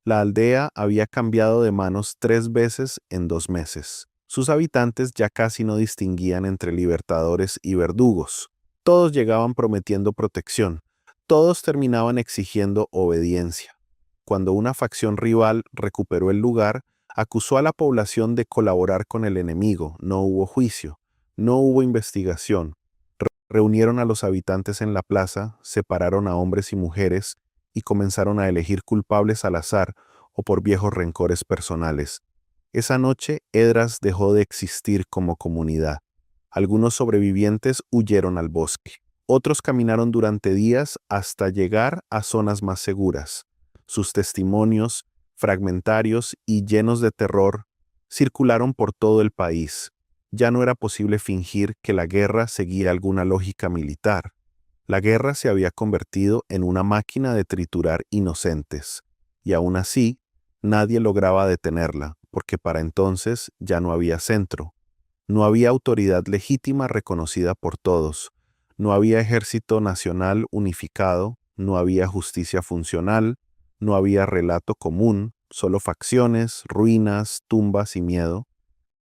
[SPEAKER 1] La aldea había cambiado de manos 3 veces en 2 meses. Sus habitantes ya casi no distinguían entre libertadores y verdugos. Todos llegaban prometiendo protección, todos terminaban exigiendo obediencia. Cuando una facción rival recuperó el lugar, acusó a la población de colaborar con el enemigo. No hubo juicio, no hubo investigación. Reunieron a los habitantes en la plaza, separaron a hombres y mujeres y comenzaron a elegir culpables al azar o por viejos rencores personales. Esa noche, Edras dejó de existir como comunidad. Algunos sobrevivientes huyeron al bosque. Otros caminaron durante días hasta llegar a zonas más seguras. Sus testimonios, fragmentarios y llenos de terror, circularon por todo el país. Ya no era posible fingir que la guerra seguía alguna lógica militar. La guerra se había convertido en una máquina de triturar inocentes, y aún así, nadie lograba detenerla, porque para entonces ya no había centro. No había autoridad legítima reconocida por todos. No había ejército nacional unificado, no había justicia funcional, no había relato común, solo facciones, ruinas, tumbas y miedo.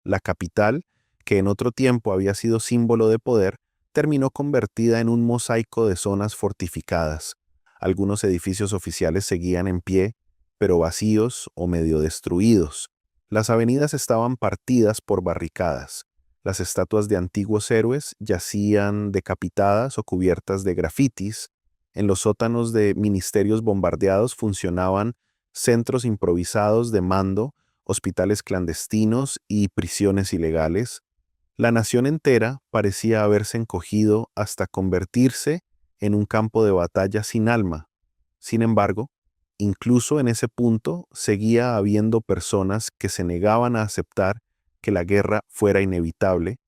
[SPEAKER 1] La capital, que en otro tiempo había sido símbolo de poder, terminó convertida en un mosaico de zonas fortificadas. Algunos edificios oficiales seguían en pie, pero vacíos o medio destruidos. Las avenidas estaban partidas por barricadas. Las estatuas de antiguos héroes yacían decapitadas o cubiertas de grafitis. En los sótanos de ministerios bombardeados funcionaban centros improvisados de mando, hospitales clandestinos y prisiones ilegales. La nación entera parecía haberse encogido hasta convertirse en un campo de batalla sin alma. Sin embargo, incluso en ese punto seguía habiendo personas que se negaban a aceptar que la guerra fuera inevitable: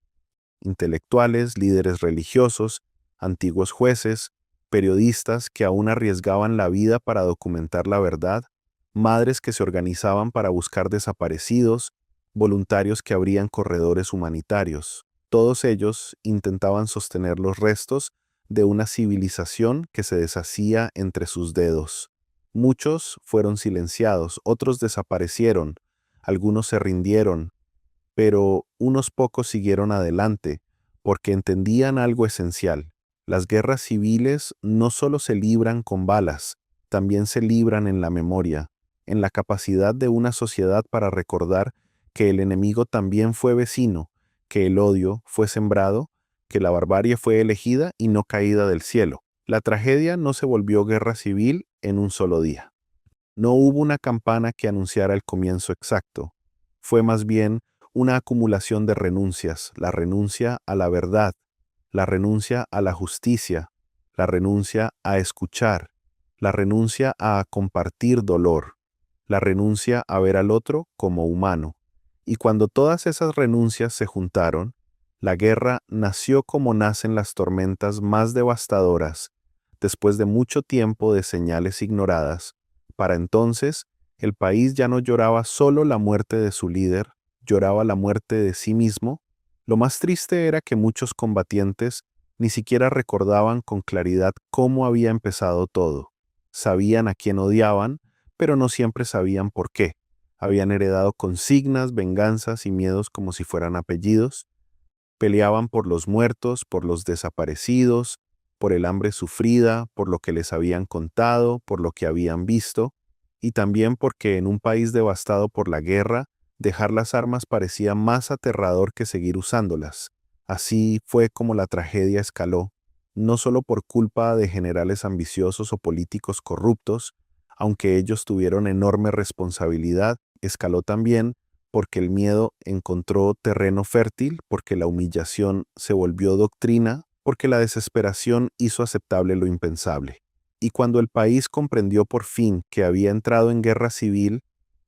[SPEAKER 1] intelectuales, líderes religiosos, antiguos jueces, periodistas que aún arriesgaban la vida para documentar la verdad, madres que se organizaban para buscar desaparecidos, voluntarios que abrían corredores humanitarios. Todos ellos intentaban sostener los restos de una civilización que se deshacía entre sus dedos. Muchos fueron silenciados, otros desaparecieron, algunos se rindieron, pero unos pocos siguieron adelante porque entendían algo esencial. Las guerras civiles no solo se libran con balas, también se libran en la memoria, en la capacidad de una sociedad para recordar que el enemigo también fue vecino, que el odio fue sembrado, que la barbarie fue elegida y no caída del cielo. La tragedia no se volvió guerra civil en un solo día. No hubo una campana que anunciara el comienzo exacto. Fue más bien una acumulación de renuncias: la renuncia a la verdad, la renuncia a la justicia, la renuncia a escuchar, la renuncia a compartir dolor, la renuncia a ver al otro como humano. Y cuando todas esas renuncias se juntaron, la guerra nació como nacen las tormentas más devastadoras, después de mucho tiempo de señales ignoradas. Para entonces, el país ya no lloraba solo la muerte de su líder, lloraba la muerte de sí mismo. Lo más triste era que muchos combatientes ni siquiera recordaban con claridad cómo había empezado todo. Sabían a quién odiaban, pero no siempre sabían por qué. Habían heredado consignas, venganzas y miedos como si fueran apellidos. Peleaban por los muertos, por los desaparecidos, por el hambre sufrida, por lo que les habían contado, por lo que habían visto, y también porque en un país devastado por la guerra, dejar las armas parecía más aterrador que seguir usándolas. Así fue como la tragedia escaló, no solo por culpa de generales ambiciosos o políticos corruptos, aunque ellos tuvieron enorme responsabilidad. Escaló también porque el miedo encontró terreno fértil, porque la humillación se volvió doctrina, porque la desesperación hizo aceptable lo impensable. Y cuando el país comprendió por fin que había entrado en guerra civil,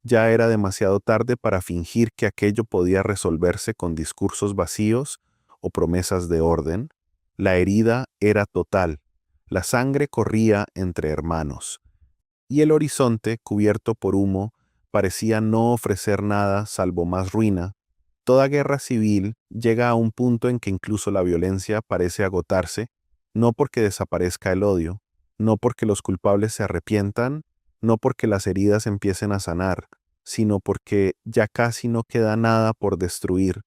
[SPEAKER 1] ya era demasiado tarde para fingir que aquello podía resolverse con discursos vacíos o promesas de orden. La herida era total, la sangre corría entre hermanos, y el horizonte, cubierto por humo, parecía no ofrecer nada salvo más ruina. Toda guerra civil llega a un punto en que incluso la violencia parece agotarse, no porque desaparezca el odio, no porque los culpables se arrepientan, no porque las heridas empiecen a sanar, sino porque ya casi no queda nada por destruir.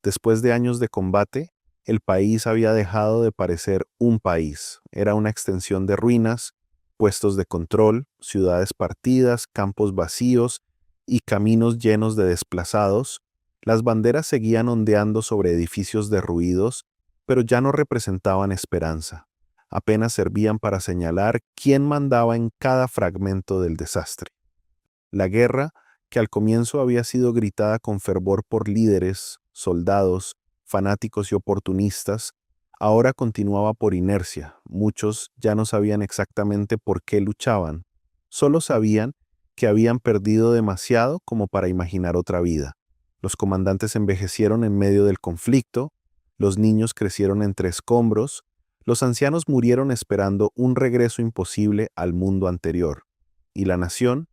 [SPEAKER 1] Después de años de combate, el país había dejado de parecer un país. Era una extensión de ruinas, puestos de control, ciudades partidas, campos vacíos y caminos llenos de desplazados. Las banderas seguían ondeando sobre edificios derruidos, pero ya no representaban esperanza. Apenas servían para señalar quién mandaba en cada fragmento del desastre. La guerra, que al comienzo había sido gritada con fervor por líderes, soldados, fanáticos y oportunistas, ahora continuaba por inercia. Muchos ya no sabían exactamente por qué luchaban, solo sabían que habían perdido demasiado como para imaginar otra vida. Los comandantes envejecieron en medio del conflicto, los niños crecieron entre escombros, los ancianos murieron esperando un regreso imposible al mundo anterior, y la nación,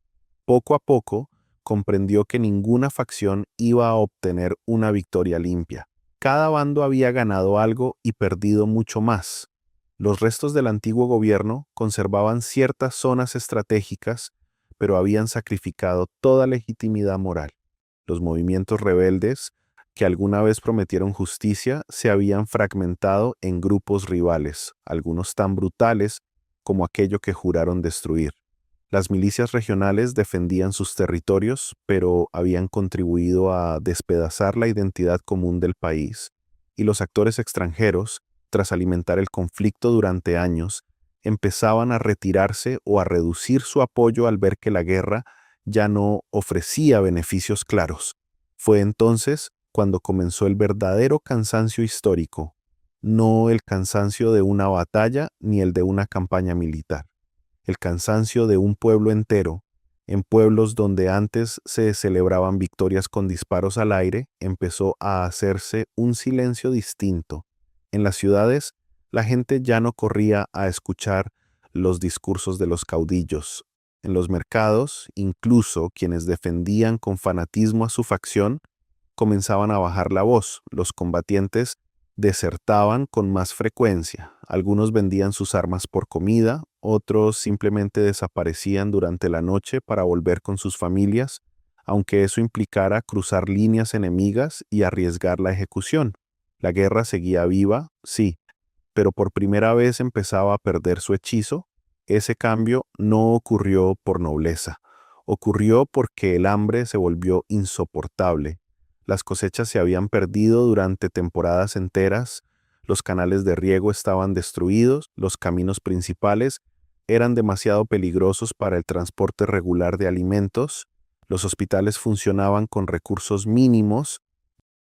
[SPEAKER 1] poco a poco, comprendió que ninguna facción iba a obtener una victoria limpia. Cada bando había ganado algo y perdido mucho más. Los restos del antiguo gobierno conservaban ciertas zonas estratégicas, pero habían sacrificado toda legitimidad moral. Los movimientos rebeldes que alguna vez prometieron justicia se habían fragmentado en grupos rivales, algunos tan brutales como aquello que juraron destruir. Las milicias regionales defendían sus territorios, pero habían contribuido a despedazar la identidad común del país, y los actores extranjeros, tras alimentar el conflicto durante años, empezaban a retirarse o a reducir su apoyo al ver que la guerra ya no ofrecía beneficios claros. Fue entonces cuando comenzó el verdadero cansancio histórico, no el cansancio de una batalla ni el de una campaña militar. El cansancio de un pueblo entero, en pueblos donde antes se celebraban victorias con disparos al aire, empezó a hacerse un silencio distinto. En las ciudades, la gente ya no corría a escuchar los discursos de los caudillos. En los mercados, incluso quienes defendían con fanatismo a su facción, comenzaban a bajar la voz. Los combatientes desertaban con más frecuencia. Algunos vendían sus armas por comida, otros simplemente desaparecían durante la noche para volver con sus familias, aunque eso implicara cruzar líneas enemigas y arriesgar la ejecución. La guerra seguía viva, sí, pero por primera vez empezaba a perder su hechizo. Ese cambio no ocurrió por nobleza, ocurrió porque el hambre se volvió insoportable. Las cosechas se habían perdido durante temporadas enteras, los canales de riego estaban destruidos, los caminos principales eran demasiado peligrosos para el transporte regular de alimentos, los hospitales funcionaban con recursos mínimos,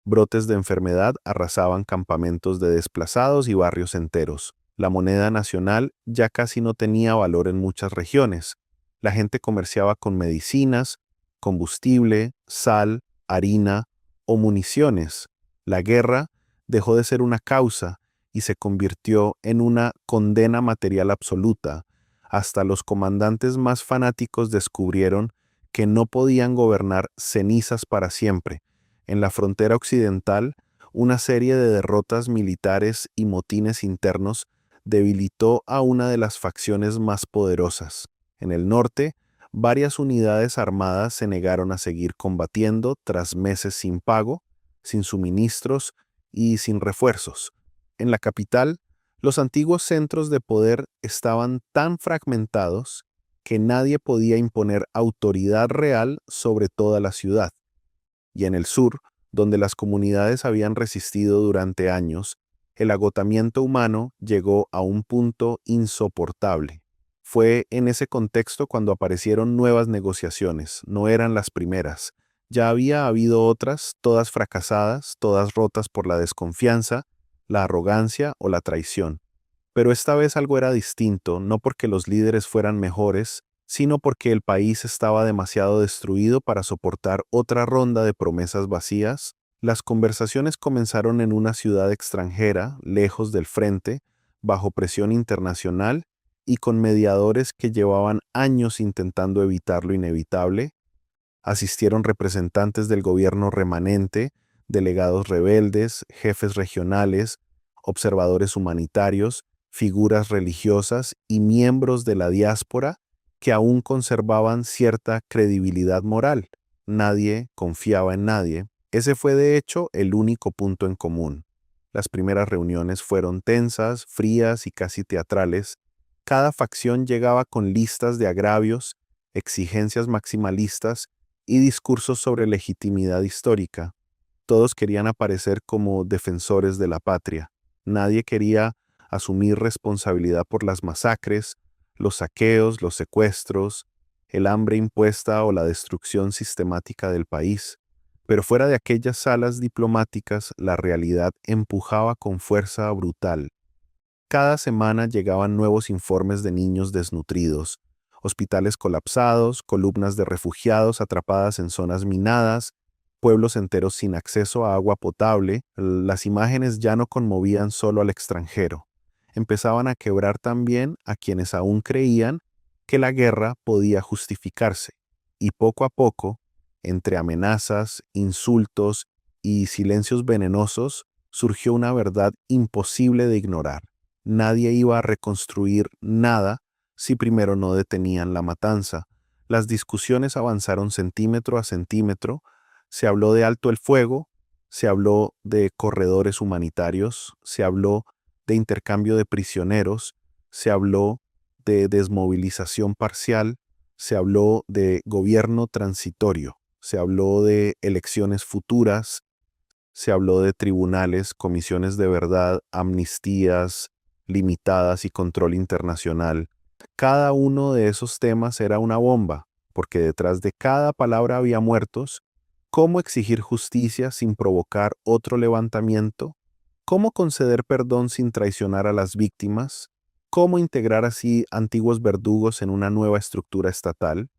[SPEAKER 1] brotes de enfermedad arrasaban campamentos de desplazados y barrios enteros. La moneda nacional ya casi no tenía valor en muchas regiones. La gente comerciaba con medicinas, combustible, sal, harina o municiones. La guerra dejó de ser una causa y se convirtió en una condena material absoluta. Hasta los comandantes más fanáticos descubrieron que no podían gobernar cenizas para siempre. En la frontera occidental, una serie de derrotas militares y motines internos debilitó a una de las facciones más poderosas. En el norte, varias unidades armadas se negaron a seguir combatiendo tras meses sin pago, sin suministros y sin refuerzos. En la capital, los antiguos centros de poder estaban tan fragmentados que nadie podía imponer autoridad real sobre toda la ciudad. Y en el sur, donde las comunidades habían resistido durante años, el agotamiento humano llegó a un punto insoportable. Fue en ese contexto cuando aparecieron nuevas negociaciones, no eran las primeras. Ya había habido otras, todas fracasadas, todas rotas por la desconfianza, la arrogancia o la traición. Pero esta vez algo era distinto, no porque los líderes fueran mejores, sino porque el país estaba demasiado destruido para soportar otra ronda de promesas vacías. Las conversaciones comenzaron en una ciudad extranjera, lejos del frente, bajo presión internacional y con mediadores que llevaban años intentando evitar lo inevitable. Asistieron representantes del gobierno remanente, delegados rebeldes, jefes regionales, observadores humanitarios, figuras religiosas y miembros de la diáspora que aún conservaban cierta credibilidad moral. Nadie confiaba en nadie. Ese fue de hecho el único punto en común. Las primeras reuniones fueron tensas, frías y casi teatrales. Cada facción llegaba con listas de agravios, exigencias maximalistas y discursos sobre legitimidad histórica. Todos querían aparecer como defensores de la patria. Nadie quería asumir responsabilidad por las masacres, los saqueos, los secuestros, el hambre impuesta o la destrucción sistemática del país. Pero fuera de aquellas salas diplomáticas, la realidad empujaba con fuerza brutal. Cada semana llegaban nuevos informes de niños desnutridos, hospitales colapsados, columnas de refugiados atrapadas en zonas minadas, pueblos enteros sin acceso a agua potable. Las imágenes ya no conmovían solo al extranjero. Empezaban a quebrar también a quienes aún creían que la guerra podía justificarse. Y poco a poco, entre amenazas, insultos y silencios venenosos, surgió una verdad imposible de ignorar. Nadie iba a reconstruir nada si primero no detenían la matanza. Las discusiones avanzaron centímetro a centímetro, se habló de alto el fuego, se habló de corredores humanitarios, se habló de intercambio de prisioneros, se habló de desmovilización parcial, se habló de gobierno transitorio, se habló de elecciones futuras, se habló de tribunales, comisiones de verdad, amnistías limitadas y control internacional. Cada uno de esos temas era una bomba, porque detrás de cada palabra había muertos. ¿Cómo exigir justicia sin provocar otro levantamiento? ¿Cómo conceder perdón sin traicionar a las víctimas? ¿Cómo integrar así antiguos verdugos en una nueva estructura estatal?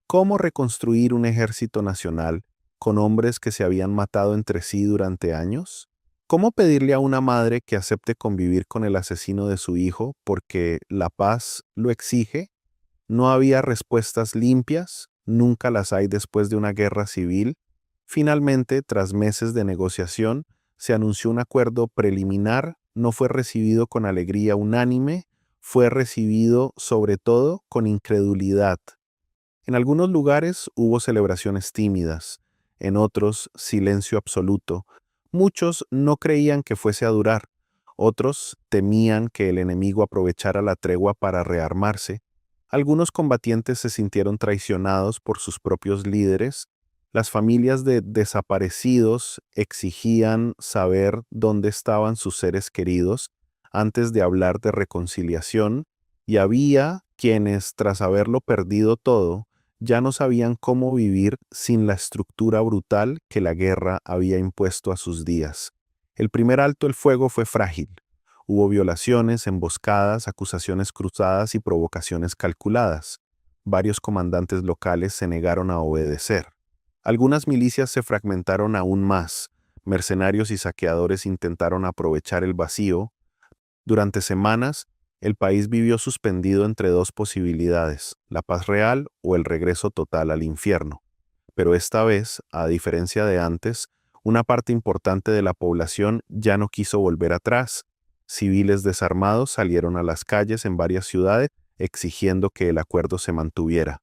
[SPEAKER 1] ¿Cómo reconstruir un ejército nacional con hombres que se habían matado entre sí durante años? ¿Cómo pedirle a una madre que acepte convivir con el asesino de su hijo porque la paz lo exige? No había respuestas limpias, nunca las hay después de una guerra civil. Finalmente, tras meses de negociación, se anunció un acuerdo preliminar, no fue recibido con alegría unánime, fue recibido sobre todo con incredulidad. En algunos lugares hubo celebraciones tímidas, en otros silencio absoluto. Muchos no creían que fuese a durar, otros temían que el enemigo aprovechara la tregua para rearmarse. Algunos combatientes se sintieron traicionados por sus propios líderes. Las familias de desaparecidos exigían saber dónde estaban sus seres queridos antes de hablar de reconciliación, y había quienes, tras haberlo perdido todo, ya no sabían cómo vivir sin la estructura brutal que la guerra había impuesto a sus días. El primer alto el fuego fue frágil. Hubo violaciones, emboscadas, acusaciones cruzadas y provocaciones calculadas. Varios comandantes locales se negaron a obedecer. Algunas milicias se fragmentaron aún más. Mercenarios y saqueadores intentaron aprovechar el vacío. Durante semanas, el país vivió suspendido entre dos posibilidades, la paz real o el regreso total al infierno. Pero esta vez, a diferencia de antes, una parte importante de la población ya no quiso volver atrás. Civiles desarmados salieron a las calles en varias ciudades exigiendo que el acuerdo se mantuviera.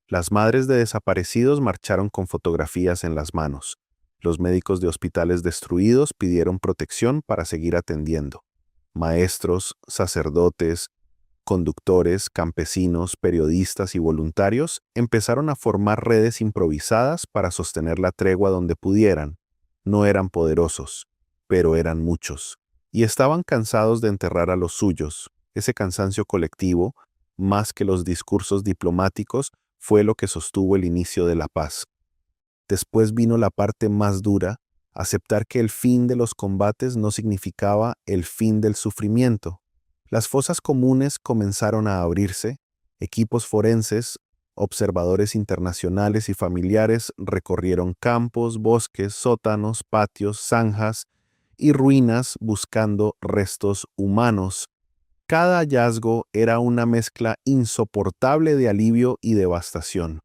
[SPEAKER 1] Las madres de desaparecidos marcharon con fotografías en las manos. Los médicos de hospitales destruidos pidieron protección para seguir atendiendo. Maestros, sacerdotes, conductores, campesinos, periodistas y voluntarios empezaron a formar redes improvisadas para sostener la tregua donde pudieran. No eran poderosos, pero eran muchos. Y estaban cansados de enterrar a los suyos. Ese cansancio colectivo, más que los discursos diplomáticos, fue lo que sostuvo el inicio de la paz. Después vino la parte más dura, aceptar que el fin de los combates no significaba el fin del sufrimiento. Las fosas comunes comenzaron a abrirse, equipos forenses, observadores internacionales y familiares recorrieron campos, bosques, sótanos, patios, zanjas y ruinas buscando restos humanos. Cada hallazgo era una mezcla insoportable de alivio y devastación.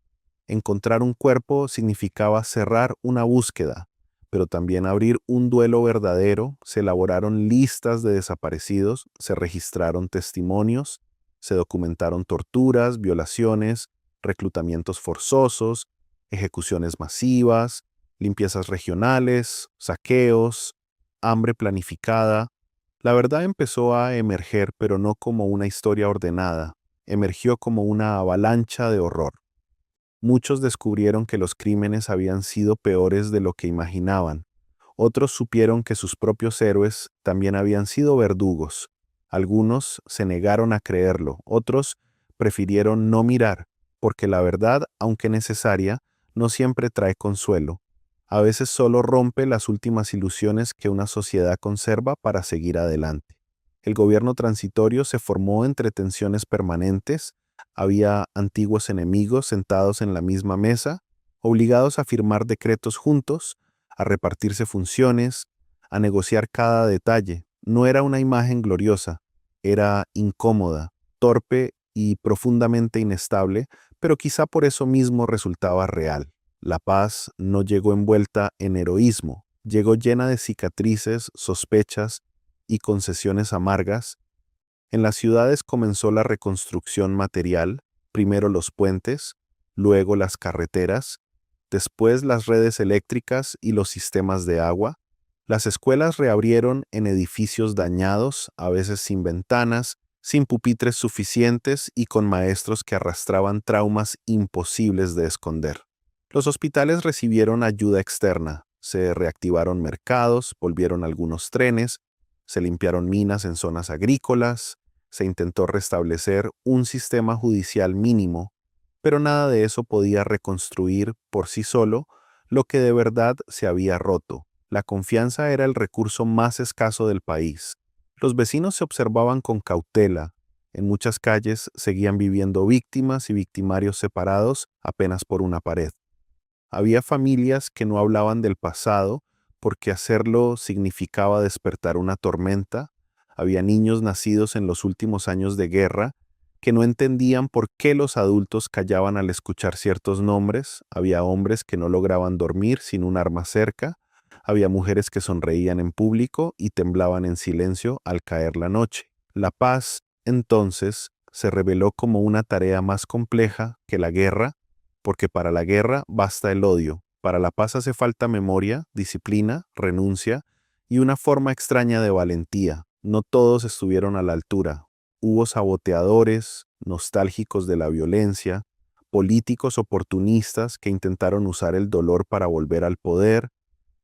[SPEAKER 1] Encontrar un cuerpo significaba cerrar una búsqueda, pero también abrir un duelo verdadero. Se elaboraron listas de desaparecidos, se registraron testimonios, se documentaron torturas, violaciones, reclutamientos forzosos, ejecuciones masivas, limpiezas regionales, saqueos, hambre planificada. La verdad empezó a emerger, pero no como una historia ordenada, emergió como una avalancha de horror. Muchos descubrieron que los crímenes habían sido peores de lo que imaginaban. Otros supieron que sus propios héroes también habían sido verdugos. Algunos se negaron a creerlo, otros prefirieron no mirar, porque la verdad, aunque necesaria, no siempre trae consuelo. A veces solo rompe las últimas ilusiones que una sociedad conserva para seguir adelante. El gobierno transitorio se formó entre tensiones permanentes. Había antiguos enemigos sentados en la misma mesa, obligados a firmar decretos juntos, a repartirse funciones, a negociar cada detalle. No era una imagen gloriosa, era incómoda, torpe y profundamente inestable, pero quizá por eso mismo resultaba real. La paz no llegó envuelta en heroísmo, llegó llena de cicatrices, sospechas y concesiones amargas. En las ciudades comenzó la reconstrucción material, primero los puentes, luego las carreteras, después las redes eléctricas y los sistemas de agua. Las escuelas reabrieron en edificios dañados, a veces sin ventanas, sin pupitres suficientes y con maestros que arrastraban traumas imposibles de esconder. Los hospitales recibieron ayuda externa, se reactivaron mercados, volvieron algunos trenes, se limpiaron minas en zonas agrícolas, se intentó restablecer un sistema judicial mínimo, pero nada de eso podía reconstruir por sí solo lo que de verdad se había roto. La confianza era el recurso más escaso del país. Los vecinos se observaban con cautela. En muchas calles seguían viviendo víctimas y victimarios separados apenas por una pared. Había familias que no hablaban del pasado porque hacerlo significaba despertar una tormenta. Había niños nacidos en los últimos años de guerra que no entendían por qué los adultos callaban al escuchar ciertos nombres. Había hombres que no lograban dormir sin un arma cerca. Había mujeres que sonreían en público y temblaban en silencio al caer la noche. La paz, entonces, se reveló como una tarea más compleja que la guerra, porque para la guerra basta el odio. Para la paz hace falta memoria, disciplina, renuncia y una forma extraña de valentía. No todos estuvieron a la altura. Hubo saboteadores, nostálgicos de la violencia, políticos oportunistas que intentaron usar el dolor para volver al poder,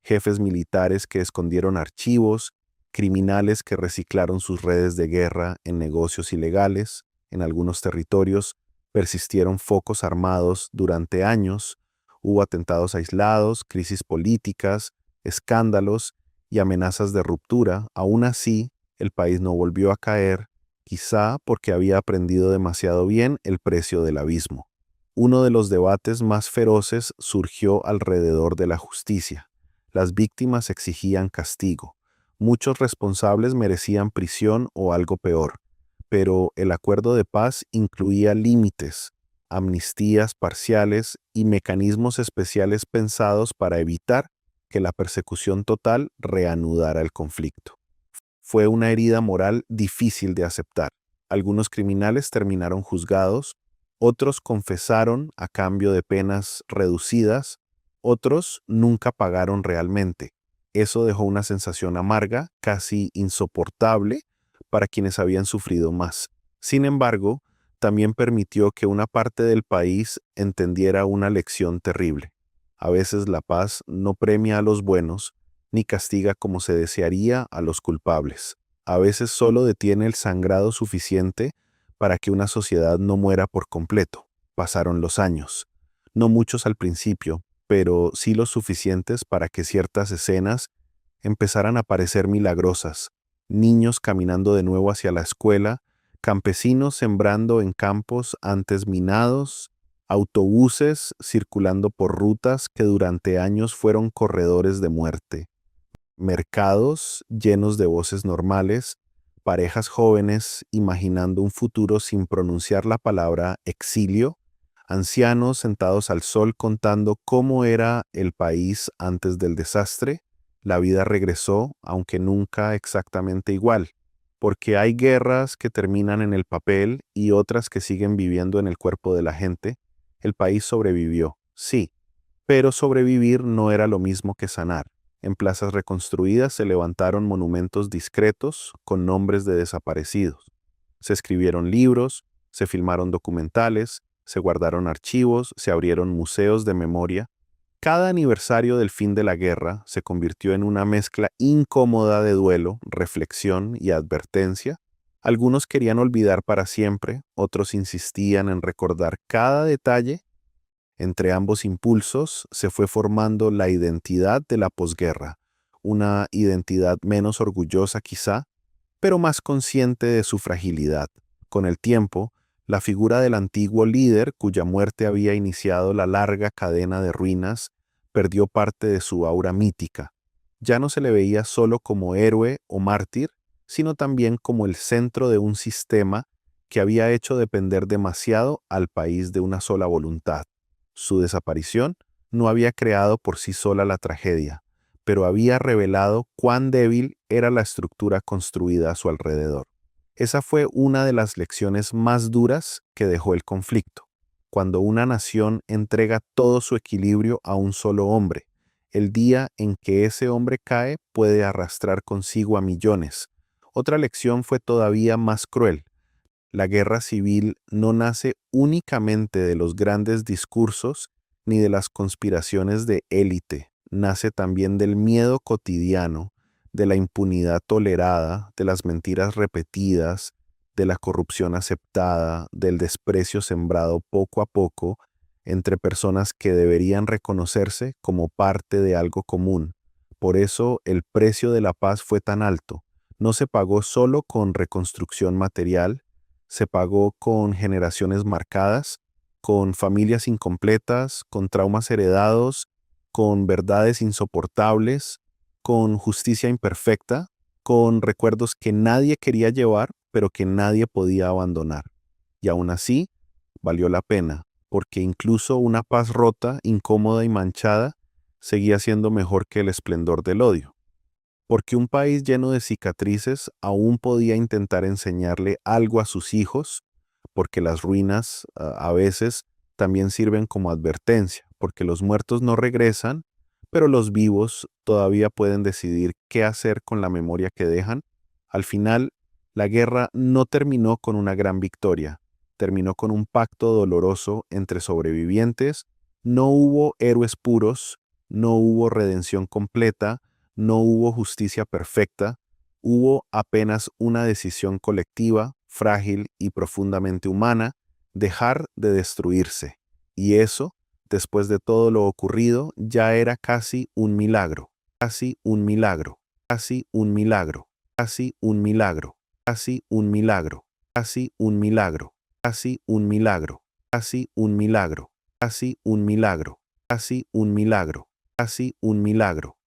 [SPEAKER 1] jefes militares que escondieron archivos, criminales que reciclaron sus redes de guerra en negocios ilegales. En algunos territorios persistieron focos armados durante años, hubo atentados aislados, crisis políticas, escándalos y amenazas de ruptura. Aún así, el país no volvió a caer, quizá porque había aprendido demasiado bien el precio del abismo. Uno de los debates más feroces surgió alrededor de la justicia. Las víctimas exigían castigo. Muchos responsables merecían prisión o algo peor, pero el acuerdo de paz incluía límites, amnistías parciales y mecanismos especiales pensados para evitar que la persecución total reanudara el conflicto. Fue una herida moral difícil de aceptar. Algunos criminales terminaron juzgados, otros confesaron a cambio de penas reducidas, otros nunca pagaron realmente. Eso dejó una sensación amarga, casi insoportable, para quienes habían sufrido más. Sin embargo, también permitió que una parte del país entendiera una lección terrible. A veces la paz no premia a los buenos, ni castiga como se desearía a los culpables. A veces solo detiene el sangrado suficiente para que una sociedad no muera por completo. Pasaron los años. No muchos al principio, pero sí los suficientes para que ciertas escenas empezaran a parecer milagrosas. Niños caminando de nuevo hacia la escuela, campesinos sembrando en campos antes minados, autobuses circulando por rutas que durante años fueron corredores de muerte, mercados llenos de voces normales, parejas jóvenes imaginando un futuro sin pronunciar la palabra exilio, ancianos sentados al sol contando cómo era el país antes del desastre. La vida regresó, aunque nunca exactamente igual, porque hay guerras que terminan en el papel y otras que siguen viviendo en el cuerpo de la gente. El país sobrevivió, sí, pero sobrevivir no era lo mismo que sanar. En plazas reconstruidas se levantaron monumentos discretos con nombres de desaparecidos. Se escribieron libros, se filmaron documentales, se guardaron archivos, se abrieron museos de memoria. Cada aniversario del fin de la guerra se convirtió en una mezcla incómoda de duelo, reflexión y advertencia. Algunos querían olvidar para siempre, otros insistían en recordar cada detalle. Entre ambos impulsos se fue formando la identidad de la posguerra, una identidad menos orgullosa quizá, pero más consciente de su fragilidad. Con el tiempo, la figura del antiguo líder, cuya muerte había iniciado la larga cadena de ruinas, perdió parte de su aura mítica. Ya no se le veía solo como héroe o mártir, sino también como el centro de un sistema que había hecho depender demasiado al país de una sola voluntad. Su desaparición no había creado por sí sola la tragedia, pero había revelado cuán débil era la estructura construida a su alrededor. Esa fue una de las lecciones más duras que dejó el conflicto. Cuando una nación entrega todo su equilibrio a un solo hombre, El día en que ese hombre cae puede arrastrar consigo a millones. Otra lección fue todavía más cruel. La guerra civil no nace únicamente de los grandes discursos ni de las conspiraciones de élite, nace también del miedo cotidiano, de la impunidad tolerada, de las mentiras repetidas, de la corrupción aceptada, del desprecio sembrado poco a poco entre personas que deberían reconocerse como parte de algo común. Por eso el precio de la paz fue tan alto. No se pagó solo con reconstrucción material, se pagó con generaciones marcadas, con familias incompletas, con traumas heredados, con verdades insoportables, con justicia imperfecta, con recuerdos que nadie quería llevar, pero que nadie podía abandonar. Y aún así, valió la pena, porque incluso una paz rota, incómoda y manchada, seguía siendo mejor que el esplendor del odio. Porque un país lleno de cicatrices aún podía intentar enseñarle algo a sus hijos, porque las ruinas a veces también sirven como advertencia, porque los muertos no regresan, pero los vivos todavía pueden decidir qué hacer con la memoria que dejan. Al final, la guerra no terminó con una gran victoria, terminó con un pacto doloroso entre sobrevivientes. No hubo héroes puros, no hubo redención completa, no hubo justicia perfecta, hubo apenas una decisión colectiva, frágil y profundamente humana, dejar de destruirse. Y eso, después de todo lo ocurrido, ya era casi un milagro, casi un milagro, casi un milagro, casi un milagro, casi un milagro, casi un milagro, casi un milagro, casi un milagro, casi un milagro, casi un milagro, casi un milagro.